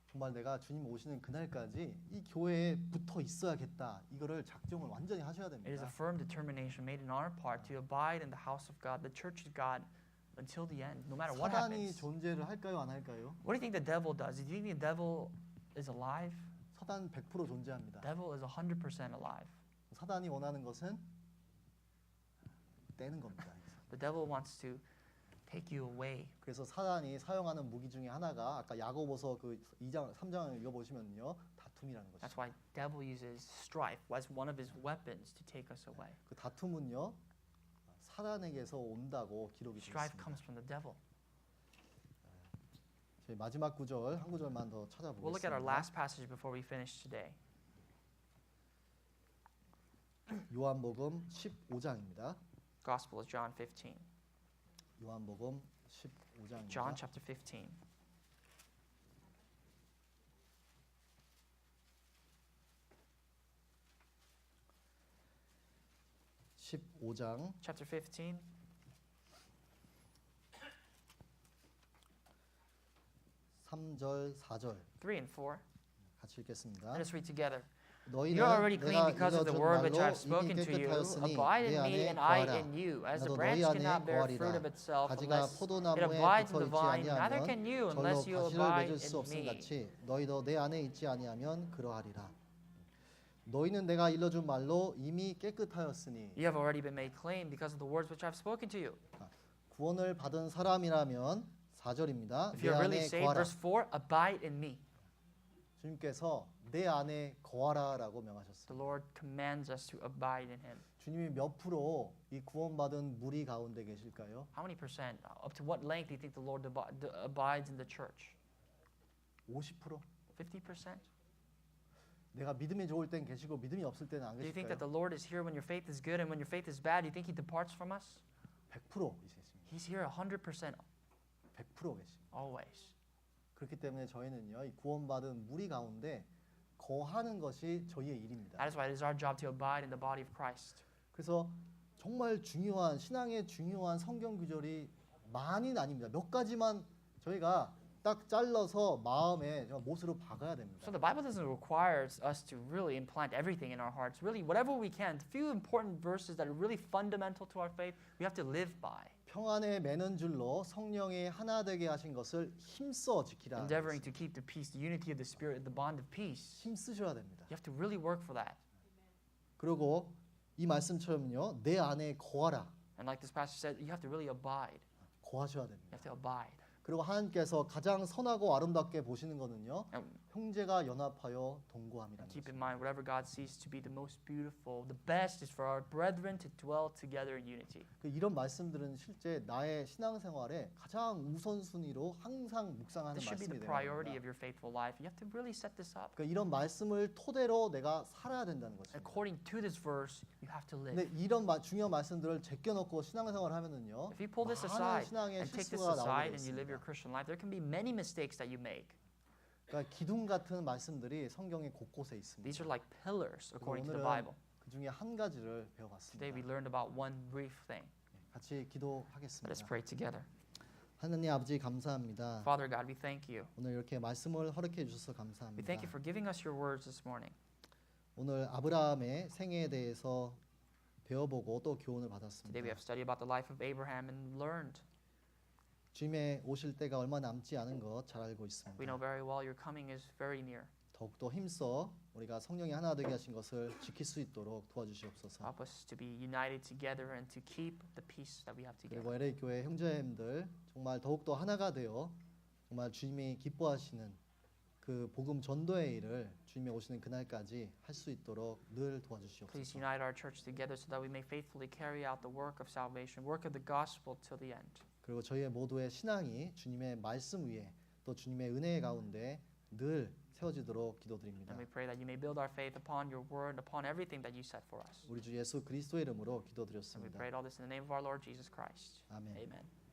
정말 내가 주님 오시는 그날까지 이 교회에 붙어 있어야겠다. 이거를 작정을 완전히 하셔야 It is a 됩니다. firm determination made in our part to abide in the house of God, the church of God, until the end, no matter what 사단이 happens. 존재를 할까요, 안 할까요? What do you think the devil does? Do you think the devil is alive? 사단 100% 존재합니다. Devil is 100% alive. 사단이 원하는 것은 떼는 겁니다. The devil wants to take you away. 그래서 사단이 사용하는 무기 중에 하나가 아까 야고보서 그 2장 3장을 읽어 보시면요. 다툼이라는 것이죠. That's why devil uses strife as one of his weapons to take us away. 그 다툼은요. 사단에게서 온다고 기록이 되어 Strife 있습니다. comes from the devil. 저희 마지막 구절 한 구절만 더 We'll look at our 찾아보겠습니다. last passage before we finish today. 요한복음 15장입니다. Gospel of John 15. 요한복음 15장입니다. John chapter 15. Chapter 15. 3절, 4절 3 and 4. 같이 읽겠습니다. Let us read together. 너희는 You are already clean 내가 because of the 일러준 word which I 말로 have spoken 이미 to you. 깨끗하였으니 Abide 내 in me 안에 and I 거하라. in you. As the 나도 branch 너희 안에 cannot bear fruit 거하리라. of itself 가지가 unless it 포도나무에 abides in 붙어 the 있지 vine, neither 아니하면 can you 절로 unless you 가시를 abide 맺을 수 in 없음 me. 같이 너희도 내 안에 있지 아니하면 그러하리라. 너희는 내가 일러준 말로 이미 깨끗하였으니 You have already been made clean because of the words which I have spoken to you. 구원을 받은 사람이라면 4절입니다. If 내 you are really 안에 saved, 거하라. verse 4, abide in me. 주님께서 내 안에 거하라라고 명하셨습니다. The Lord commands us to abide in him. 주님이 몇 프로 이 구원받은 무리 가운데 계실까요? How many percent? Up to what length do you think the Lord abides in the church? 50%? 50%? 내가 믿음이 좋을 땐 계시고 믿음이 없을 때는 안 Do you think that 계실까요? the Lord is here when your faith is good and when your faith is bad, do you think He departs from us? 100% 계십니다. He's here 100% 100% 계십니다. always. 그렇기 때문에 저희는요, 이 구원받은 무리 가운데 거하는 것이 저희의 일입니다. That is why it is our job to abide in the body of Christ. 그래서 정말 중요한 신앙의 중요한 성경 구절이 많이는 아닙니다. 몇 가지만 저희가 딱 잘라서 마음에 정말 못으로 박아야 됩니다. So the Bible doesn't require us to really implant everything in our hearts. Really, whatever we can, few important verses that are really fundamental to our faith, we have to live by. 평안에 매는 줄로 성령이 하나 되게 하신 것을 힘써 지키라. Endeavoring to keep the peace, the unity of the Spirit, the bond of peace. 힘쓰셔야 됩니다. You have to really work for that. 그리고 이 말씀처럼요, 내 안에 거하라. And like this pastor said, you have to really abide. 거하셔야 You 됩니다. have to abide. 그리고 하나님께서 가장 선하고 아름답게 보시는 거는요, And 형제가 연합하여 동거함이라는 keep in 것입니다. mind, whatever God sees to be the most beautiful, the best is for our brethren to dwell together in unity. 이런 말씀들은 실제 나의 신앙생활에 가장 우선순위로 항상 묵상하는 This should be 말씀이 the 되는 priority 겁니다. of your faithful life. You have to really set this up. 그러니까 이런 말씀을 토대로 내가 살아야 된다는 것입니다. According to this verse, you have to live. 근데 이런 중요한 말씀들을 제껴놓고 신앙생활을 하면은요, If you pull this 많은 aside 신앙의 and take this 실수가 aside 나오게 and you live your 있습니다. Christian life, there can be many mistakes that you make. 그러니까 기둥 같은 말씀들이 성경의 곳곳에 있습니다. These are like pillars according to the 오늘은 Bible. 그 중에 한 가지를 Today 배워봤습니다. we learned about one brief thing. 같이 Let us 기도하겠습니다. pray together. 하나님 아버지 감사합니다. Father God, we thank you. 오늘 이렇게 말씀을 허락해 주셔서 We 감사합니다. thank you for giving us your words this morning. 오늘 아브라함의 생애에 대해서 배워보고 또 교훈을 Today 받았습니다. we have studied about the life of Abraham and learned. 주님의 오실 때가 얼마 남지 않은 것 잘 알고 We 있습니다. know very well your coming is very near. 더욱더 힘써 우리가 성령이 하나 되게 하신 것을 지킬 수 있도록 도와주시옵소서. Help us to be united together and to keep the peace that we have together. 그리고 LA 교회 형제님들 정말 더욱더 하나가 되어 정말 주님이 기뻐하시는 그 복음 전도의 일을 주님이 오시는 그날까지 할 수 있도록 늘 Please 도와주시옵소서. unite our church together so that we may faithfully carry out the work of salvation, work of the gospel till the end. 그리고 저희의 모두의 신앙이 주님의 말씀 위에 또 주님의 은혜 가운데 늘 세워지도록 기도드립니다. And we pray that you may build our faith upon your word, upon everything that you set for us. 우리 주 예수 그리스도의 이름으로 And we 기도드렸습니다. pray all this in the name of our Lord Jesus Christ. 아멘. Amen.